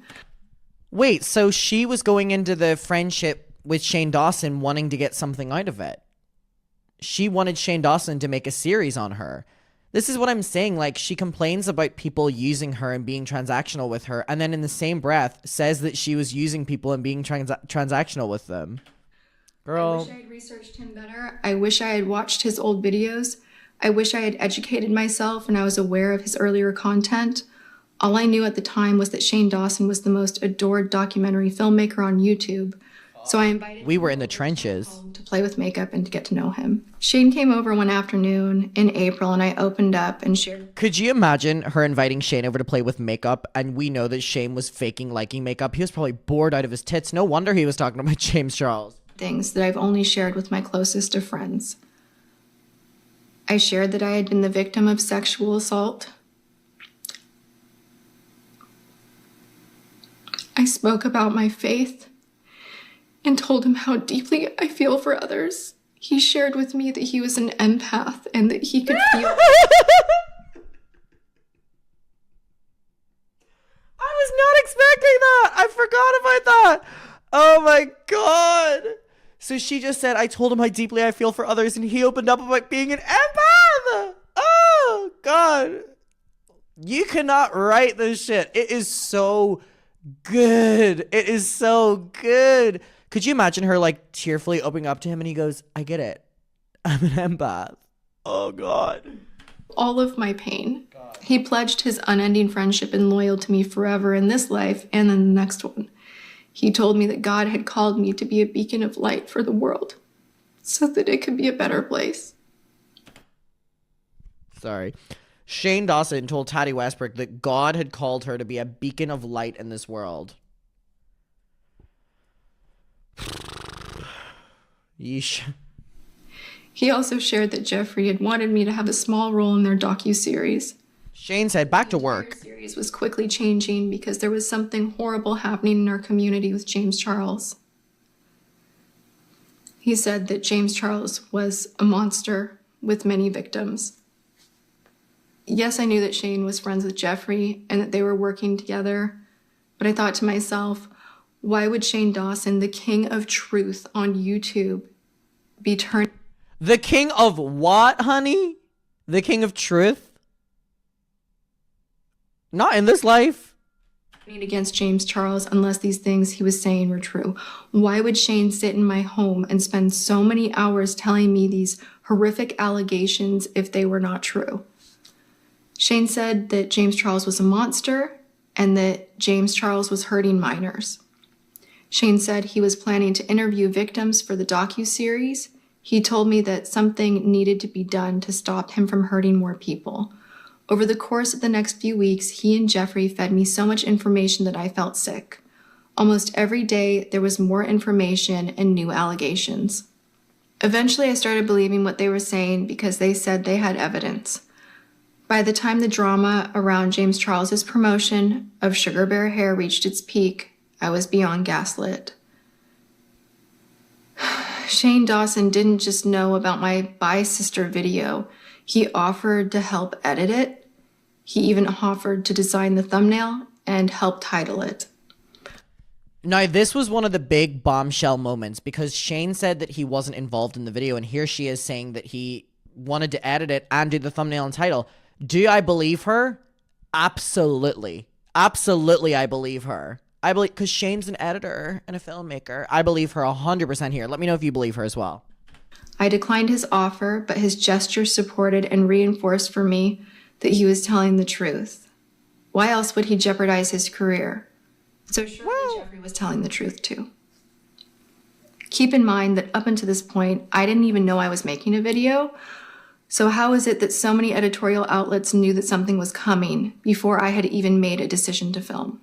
Wait, so she was going into the friendship with Shane Dawson wanting to get something out of it. She wanted Shane Dawson to make a series on her. This is what I'm saying. Like, she complains about people using her and being transactional with her, and then in the same breath says that she was using people and being transactional with them. Girl. I wish I had researched him better. I wish I had watched his old videos. I wish I had educated myself and I was aware of his earlier content. All I knew at the time was that Shane Dawson was the most adored documentary filmmaker on YouTube. So I invited We were in the trenches. him to play with makeup and to get to know him. Shane came over one afternoon in April and I opened up and shared— Could you imagine her inviting Shane over to play with makeup, and we know that Shane was faking liking makeup? He was probably bored out of his tits. No wonder he was talking about James Charles. things that I've only shared with my closest of friends. I shared that I had been the victim of sexual assault. I spoke about my faith and told him how deeply I feel for others. He shared with me that he was an empath and that he could feel— I was not expecting that. I forgot about that. Oh my god. So she just said, I told him how deeply I feel for others, and he opened up about being an empath. Oh god. You cannot write this shit. It is so good. It is so good. Could you imagine her like tearfully opening up to him and he goes, I get it. I'm an empath. Oh god. all of my pain. He pledged his unending friendship and loyalty to me forever in this life and in the next one. He told me that God had called me to be a beacon of light for the world so that it could be a better place. Sorry. Shane Dawson told Tati Westbrook that God had called her to be a beacon of light in this world. Yeesh. He also shared that Jeffree had wanted me to have a small role in their docuseries. Shane said, back to work. The series was quickly changing because there was something horrible happening in our community with James Charles. He said that James Charles was a monster with many victims. Yes, I knew that Shane was friends with Jeffree and that they were working together, but I thought to myself, why would Shane Dawson, the king of truth on YouTube, be turned... The king of what, honey? The king of truth? Not in this life. ...against James Charles unless these things he was saying were true. Why would Shane sit in my home and spend so many hours telling me these horrific allegations if they were not true? Shane said that James Charles was a monster and that James Charles was hurting minors. Shane said he was planning to interview victims for the docuseries. He told me that something needed to be done to stop him from hurting more people. Over the course of the next few weeks, he and Jeffree fed me so much information that I felt sick. Almost every day, there was more information and new allegations. Eventually, I started believing what they were saying because they said they had evidence. By the time the drama around James Charles's promotion of Sugar Bear Hair reached its peak, I was beyond gaslit. Shane Dawson didn't just know about my Bye Sister video. He offered to help edit it. He even offered to design the thumbnail and help title it. Now, this was one of the big bombshell moments because Shane said that he wasn't involved in the video, and here she is saying that he wanted to edit it and do the thumbnail and title. Do I believe her? Absolutely. Absolutely, I believe her. I believe, because Shane's an editor and a filmmaker. I believe her 100% here. Let me know if you believe her as well. I declined his offer, but his gesture supported and reinforced for me that he was telling the truth. Why else would he jeopardize his career? So surely Jeffree was telling the truth too. Keep in mind that up until this point, I didn't even know I was making a video. So how is it that so many editorial outlets knew that something was coming before I had even made a decision to film?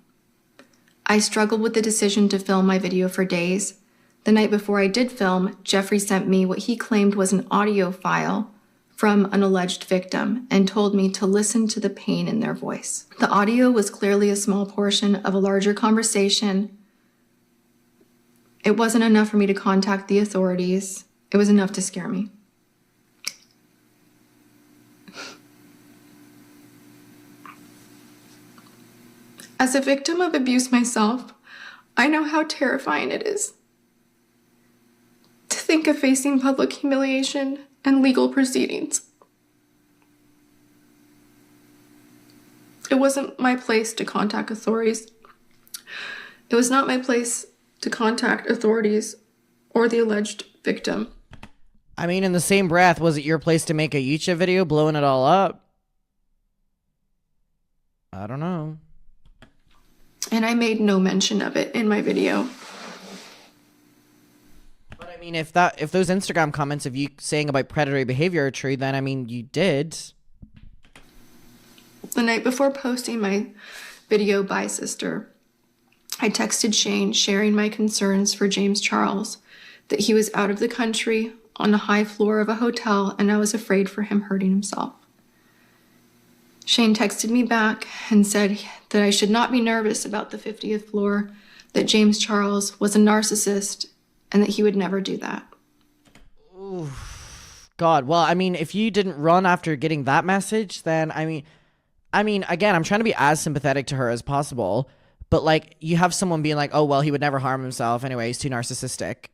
I struggled with the decision to film my video for days. The night before I did film, Jeffree sent me what he claimed was an audio file from an alleged victim and told me to listen to the pain in their voice. The audio was clearly a small portion of a larger conversation. It wasn't enough for me to contact the authorities. It was enough to scare me. As a victim of abuse myself, I know how terrifying it is to think of facing public humiliation and legal proceedings. It wasn't my place to contact authorities. It was not my place to contact authorities or the alleged victim. I mean, in the same breath, was it your place to make a YouTube video blowing it all up? I don't know. And I made no mention of it in my video. But I mean, if those Instagram comments of you saying about predatory behavior are true, then I mean, you did. The night before posting my video, Bye Sister, I texted Shane sharing my concerns for James Charles, that he was out of the country on the high floor of a hotel and I was afraid for him hurting himself. Shane texted me back and said that I should not be nervous about the 50th floor, that James Charles was a narcissist and that he would never do that. Ooh, God. Well, I mean, if you didn't run after getting that message, then I mean, again, I'm trying to be as sympathetic to her as possible, but like you have someone being like, oh, well, he would never harm himself anyway. He's too narcissistic.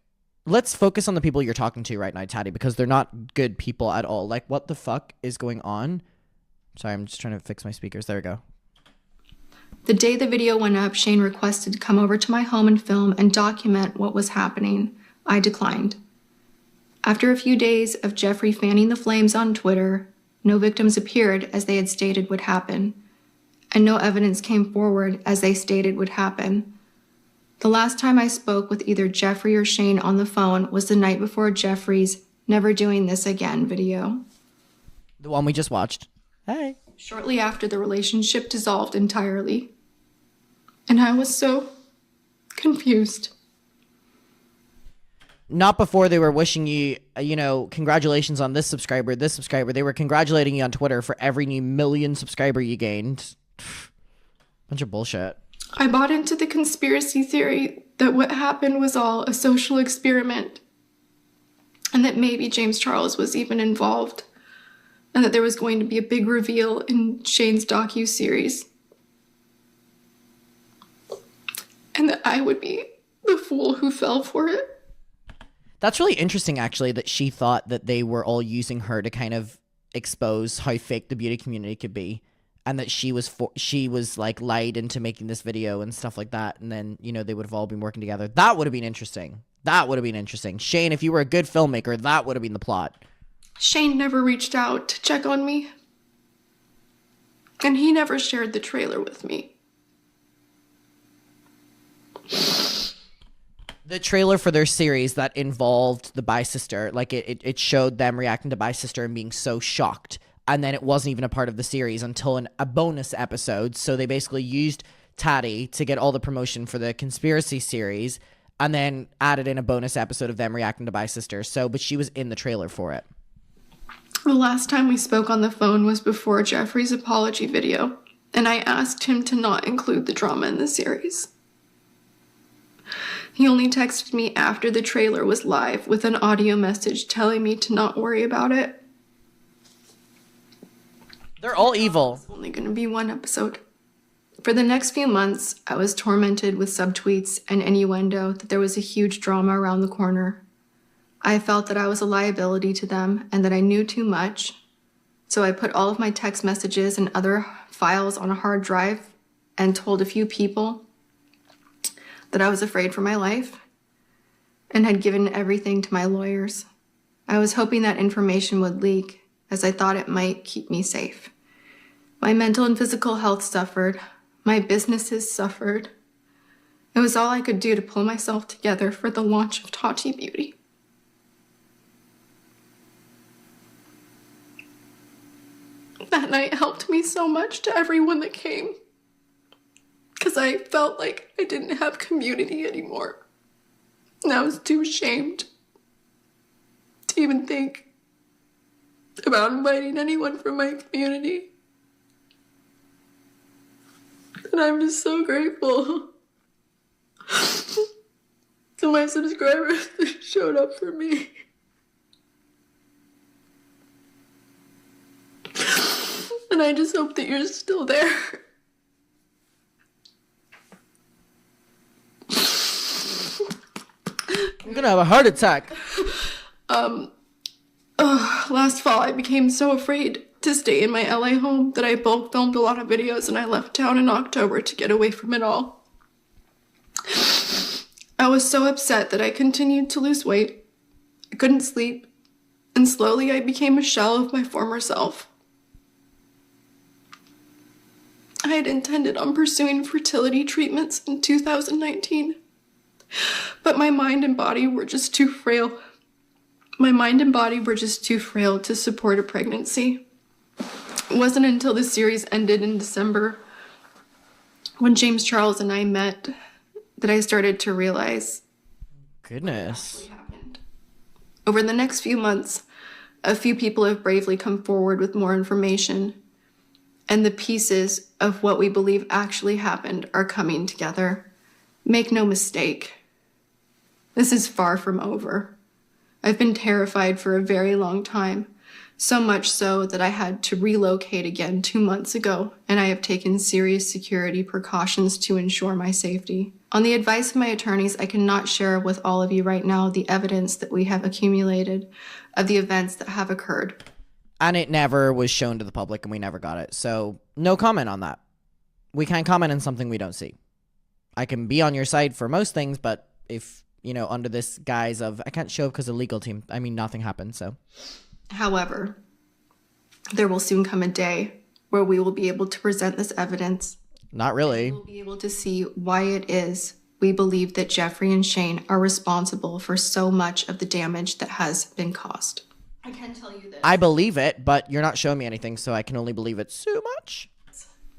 Let's focus on the people you're talking to right now, Tati, because they're not good people at all. Like, what the fuck is going on? Sorry, I'm just trying to fix my speakers. There we go. The day the video went up, Shane requested to come over to my home and film and document what was happening. I declined. After a few days of Jeffree fanning the flames on Twitter, no victims appeared as they had stated would happen, and no evidence came forward as they stated would happen. The last time I spoke with either Jeffree or Shane on the phone was the night before Jeffree's Never Doing This Again video. The one we just watched. Hey. Shortly after, the relationship dissolved entirely. And I was so confused. Not before they were wishing you, congratulations on this subscriber. They were congratulating you on Twitter for every new million subscriber you gained. Bunch of bullshit. I bought into the conspiracy theory that what happened was all a social experiment. and that maybe James Charles was even involved, and that there was going to be a big reveal in Shane's docu-series, and that I would be the fool who fell for it. That's really interesting, actually, that she thought that they were all using her to kind of expose how fake the beauty community could be, and that she was like lied into making this video and stuff like that, and then, you know, they would have all been working together. That would have been interesting. That would have been interesting. Shane, if you were a good filmmaker, that would have been the plot. Shane never reached out to check on me, and he never shared the trailer with me. The trailer for their series that involved the Bi Sister, like it showed them reacting to Bi Sister and being so shocked. And then it wasn't even a part of the series until a bonus episode. So they basically used Tati to get all the promotion for the conspiracy series and then added in a bonus episode of them reacting to Bi Sister. So, but she was in the trailer for it. The last time we spoke on the phone was before Jeffree's apology video, and I asked him to not include the drama in the series. He only texted me after the trailer was live with an audio message telling me to not worry about it. They're all evil. It's only going to be one episode. For the next few months, I was tormented with subtweets and innuendo that there was a huge drama around the corner. I felt that I was a liability to them and that I knew too much, so I put all of my text messages and other files on a hard drive and told a few people that I was afraid for my life and had given everything to my lawyers. I was hoping that information would leak, as I thought it might keep me safe. My mental and physical health suffered. My businesses suffered. It was all I could do to pull myself together for the launch of Tati Beauty. That night helped me so much to everyone that came, because I felt like I didn't have community anymore. And I was too ashamed to even think about inviting anyone from my community. And I'm just so grateful to my subscribers that showed up for me. And I just hope that you're still there. I'm gonna have a heart attack. Last fall, I became so afraid to stay in my LA home that I bulk filmed a lot of videos and I left town in October to get away from it all. I was so upset that I continued to lose weight. I couldn't sleep, and slowly I became a shell of my former self. I had intended on pursuing fertility treatments in 2019, but my mind and body were just too frail. My mind and body were just too frail to support a pregnancy. It wasn't until the series ended in December, when James Charles and I met, that I started to realize Goodness. what happened. Over the next few months, a few people have bravely come forward with more information, and the pieces of what we believe actually happened are coming together. Make no mistake, this is far from over. I've been terrified for a very long time, so much so that I had to relocate again 2 months ago, and I have taken serious security precautions to ensure my safety. On the advice of my attorneys, I cannot share with all of you right now the evidence that we have accumulated of the events that have occurred. And it never was shown to the public and we never got it. So no comment on that. We can't comment on something we don't see. I can be on your side for most things, but if, you know, under this guise of I can't show because of the legal team, I mean, nothing happened, so. However, there will soon come a day where we will be able to present this evidence. Not really. We'll be able to see why it is we believe that Jeffree and Shane are responsible for so much of the damage that has been caused. I can tell you this. I believe it, but you're not showing me anything, so I can only believe it so much.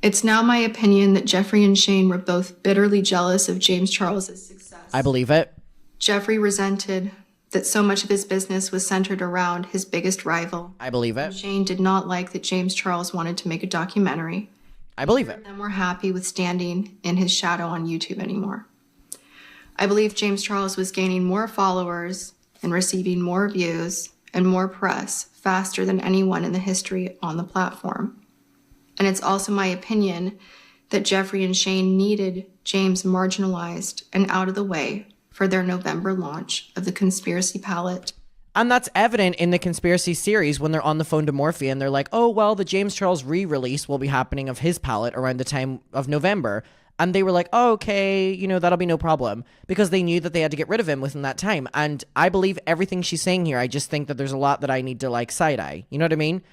It's now my opinion that Jeffree and Shane were both bitterly jealous of James Charles's success. I believe it. Jeffree resented that so much of his business was centered around his biggest rival. I believe it. Shane did not like that James Charles wanted to make a documentary. I believe it. None of them were happy with standing in his shadow on YouTube anymore. I believe James Charles was gaining more followers and receiving more views and more press faster than anyone in the history on the platform. And it's also my opinion that Jeffree and Shane needed James marginalized and out of the way for their November launch of the Conspiracy Palette. And that's evident in the Conspiracy series when they're on the phone to Morphe and they're like, oh, well, the James Charles re-release will be happening of his palette around the time of November. And they were like, oh, okay, you know, that'll be no problem, because they knew that they had to get rid of him within that time. And I believe everything she's saying here. I just think that there's a lot that I need to like side-eye. You know what I mean?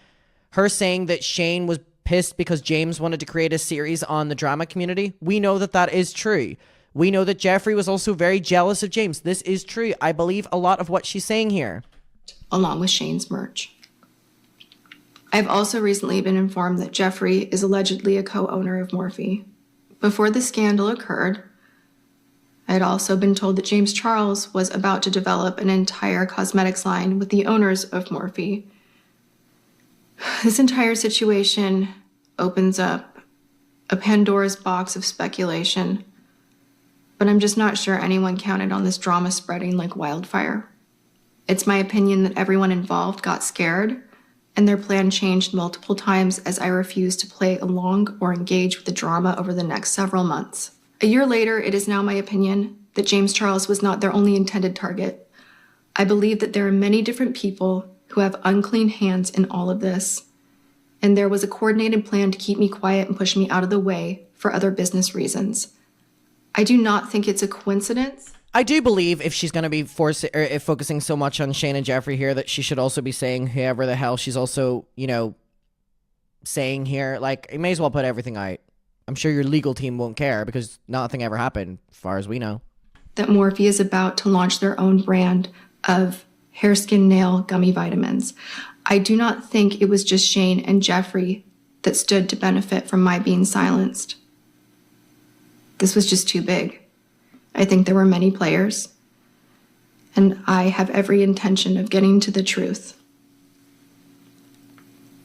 Her saying that Shane was pissed because James wanted to create a series on the drama community. We know that that is true. We know that Jeffree was also very jealous of James. This is true. I believe a lot of what she's saying here. Along with Shane's merch. I've also recently been informed that Jeffree is allegedly a co-owner of Morphe. Before the scandal occurred, I had also been told that James Charles was about to develop an entire cosmetics line with the owners of Morphe. This entire situation opens up a Pandora's box of speculation, but I'm just not sure anyone counted on this drama spreading like wildfire. It's my opinion that everyone involved got scared, and their plan changed multiple times as I refused to play along or engage with the drama over the next several months. A year later, it is now my opinion that James Charles was not their only intended target. I believe that there are many different people who have unclean hands in all of this, and there was a coordinated plan to keep me quiet and push me out of the way for other business reasons. I do not think it's a coincidence. I do believe if she's going to be if focusing so much on Shane and Jeffree here, that she should also be saying whoever the hell she's also, you know, saying here. Like, you may as well put everything out. I'm sure your legal team won't care because nothing ever happened, as far as we know. That Morphe is about to launch their own brand of hair, skin, nail gummy vitamins. I do not think it was just Shane and Jeffree that stood to benefit from my being silenced. This was just too big. I think there were many players, and I have every intention of getting to the truth.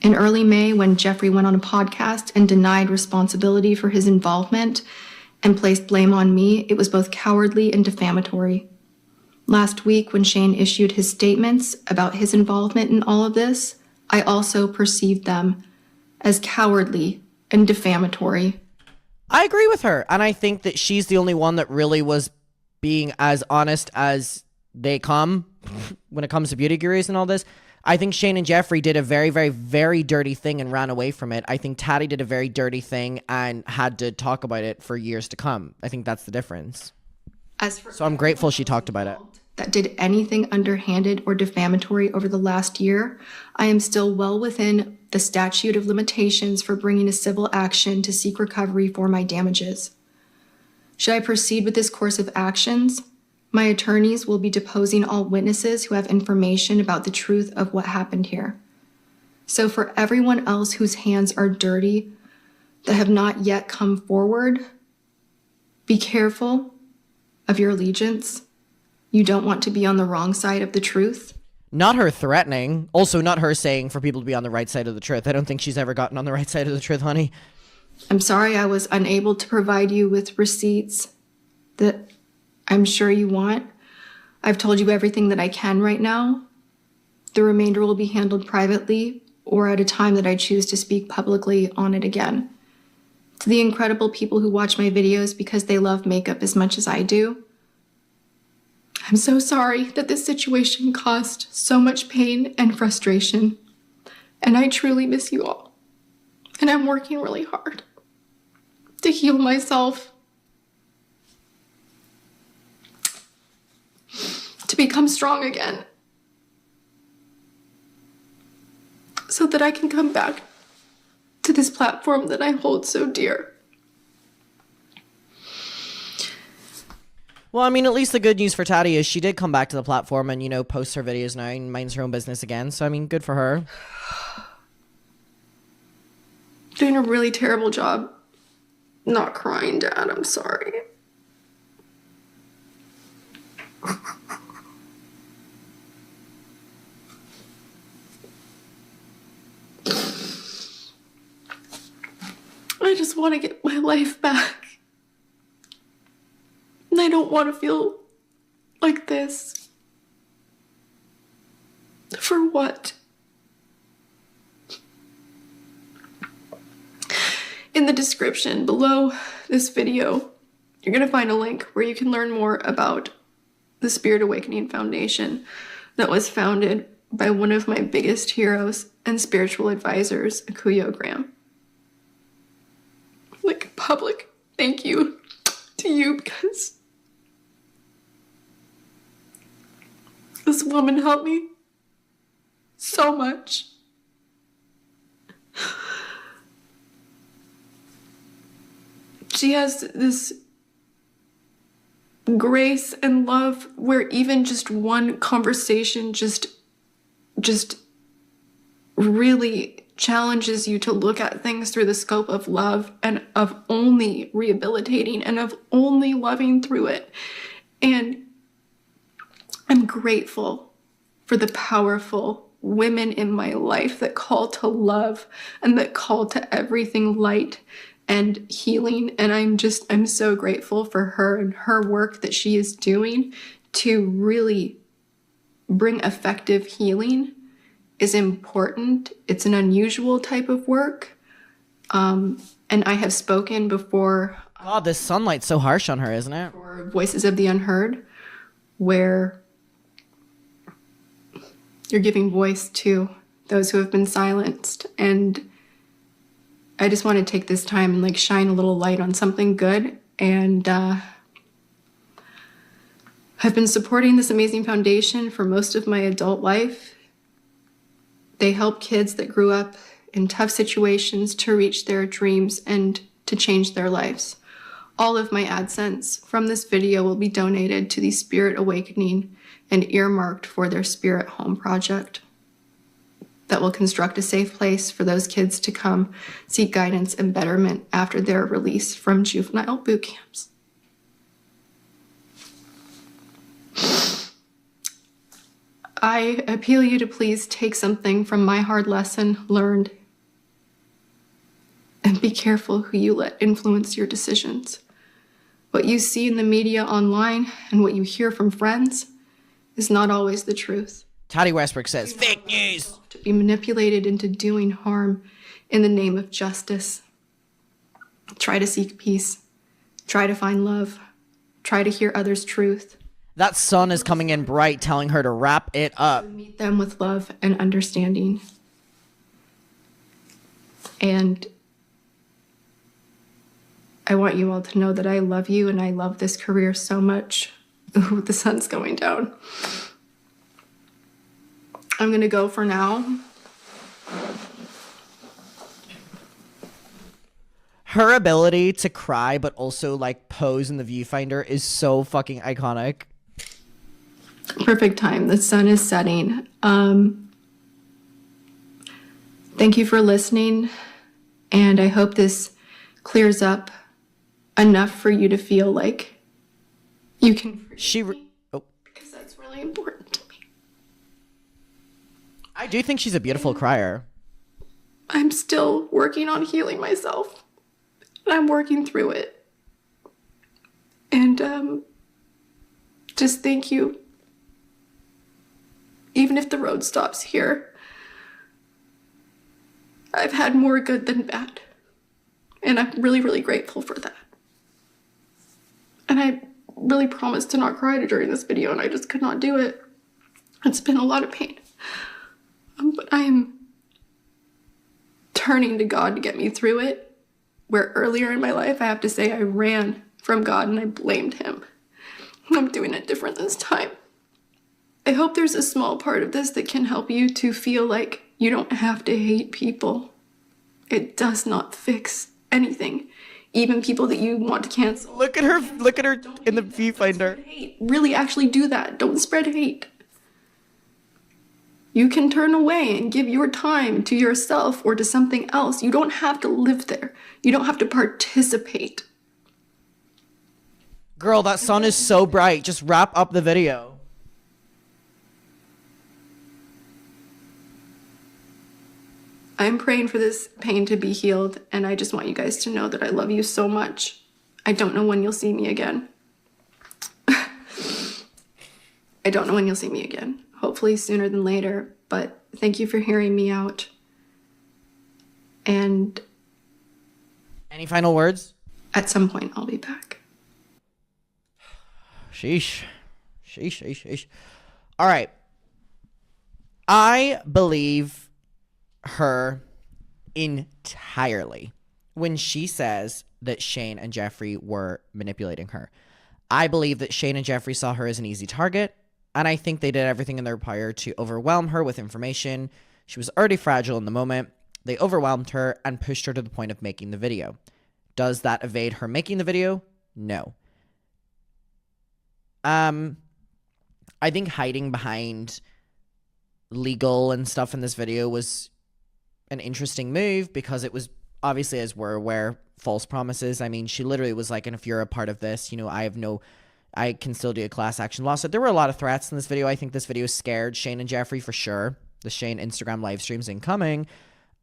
In early May, when Jeffree went on a podcast and denied responsibility for his involvement and placed blame on me, it was both cowardly and defamatory. Last week, when Shane issued his statements about his involvement in all of this, I also perceived them as cowardly and defamatory. I agree with her, and I think that she's the only one that really was being as honest as they come when it comes to beauty gurus and all this. I think Shane and Jeffree did a very, very, very dirty thing and ran away from it. I think Tati did a very dirty thing and had to talk about it for years to come. I think that's the difference. So I'm grateful she talked about it. That did anything underhanded or defamatory over the last year, I am still well within the statute of limitations for bringing a civil action to seek recovery for my damages. Should I proceed with this course of actions, my attorneys will be deposing all witnesses who have information about the truth of what happened here. So for everyone else whose hands are dirty that have not yet come forward, be careful of your allegiance. You don't want to be on the wrong side of the truth. Not her threatening. Also, not her saying for people to be on the right side of the truth. I don't think she's ever gotten on the right side of the truth, honey. I'm sorry I was unable to provide you with receipts that I'm sure you want. I've told you everything that I can right now. The remainder will be handled privately or at a time that I choose to speak publicly on it again. To the incredible people who watch my videos because they love makeup as much as I do, I'm so sorry that this situation caused so much pain and frustration, and I truly miss you all. And I'm working really hard to heal myself, to become strong again, so that I can come back to this platform that I hold so dear. Well, I mean, at least the good news for Tati is she did come back to the platform and, you know, posts her videos now and minds her own business again. So, I mean, good for her. Doing a really terrible job not crying, Dad. I'm sorry. I just want to get my life back. And I don't want to feel like this. For what? In the description below this video, you're going to find a link where you can learn more about the Spirit Awakening Foundation that was founded by one of my biggest heroes and spiritual advisors, Akuyo Graham. Like a public thank you to you, because this woman helped me so much. She has this grace and love where even just one conversation just really challenges you to look at things through the scope of love and of only rehabilitating and of only loving through it. And I'm grateful for the powerful women in my life that call to love and that call to everything light and healing. And I'm so grateful for her and her work that she is doing to really bring effective healing is important. It's an unusual type of work. And I have spoken before. God, this sunlight's so harsh on her, isn't it? For Voices of the Unheard, where you're giving voice to those who have been silenced. And I just want to take this time and like shine a little light on something good. And I've been supporting this amazing foundation for most of my adult life. They help kids that grew up in tough situations to reach their dreams and to change their lives. All of my AdSense from this video will be donated to the Spirit Awakening and earmarked for their Spirit Home project that will construct a safe place for those kids to come seek guidance and betterment after their release from juvenile boot camps. I appeal you to please take something from my hard lesson learned and be careful who you let influence your decisions. What you see in the media online and what you hear from friends is not always the truth. Tati Westbrook says, fake news. To be manipulated into doing harm in the name of justice. Try to seek peace. Try to find love. Try to hear others' truth. That sun is coming in bright, telling her to wrap it up. Meet them with love and understanding. And I want you all to know that I love you and I love this career so much. Ooh, the sun's going down. I'm gonna go for now. Her ability to cry but also like pose in the viewfinder is so fucking iconic. Perfect time. The sun is setting. Thank you for listening, and I hope this clears up enough for you to feel like you can forgive me, because that's really important to me. I do think she's a beautiful crier. I'm still working on healing myself, and I'm working through it. And just thank you. Even if the road stops here, I've had more good than bad. And I'm really, really grateful for that. And I really promised to not cry during this video, and I just could not do it. It's been a lot of pain. But I am turning to God to get me through it, where earlier in my life, I have to say, I ran from God and I blamed him. I'm doing it different this time. I hope there's a small part of this that can help you to feel like you don't have to hate people. It does not fix anything. Even people that you want to cancel. Look at her in the viewfinder. Hate. Really actually do that. Don't spread hate. You can turn away and give your time to yourself or to something else. You don't have to live there. You don't have to participate. Girl, that sun is so bright. Just wrap up the video. I'm praying for this pain to be healed, and I just want you guys to know that I love you so much. I don't know when you'll see me again. I don't know when you'll see me again. Hopefully sooner than later, but thank you for hearing me out. And Any final words? at some point, I'll be back. Sheesh. Sheesh, sheesh, sheesh. All right. I believe her entirely when she says that Shane and Jeffree were manipulating her. I believe that Shane and Jeffree saw her as an easy target, and I think they did everything in their power to overwhelm her with information. She was already fragile in the moment. They overwhelmed her and pushed her to the point of making the video. Does that evade her making the video? No. I think hiding behind legal and stuff in this video was an interesting move because it was obviously, as we're aware, false promises. I mean, she literally was like, and if you're a part of this, you know, I can still do a class action lawsuit. There were a lot of threats in this video. I think this video scared Shane and Jeffree for sure. The Shane Instagram live streams incoming.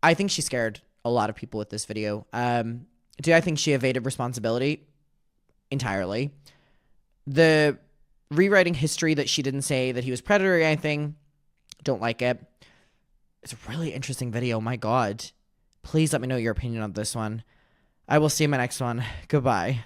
I think she scared a lot of people with this video. Do I think she evaded responsibility? Entirely. The rewriting history that she didn't say that he was predator or anything, don't like it. It's a really interesting video. My God. Please let me know your opinion on this one. I will see you in my next one. Goodbye.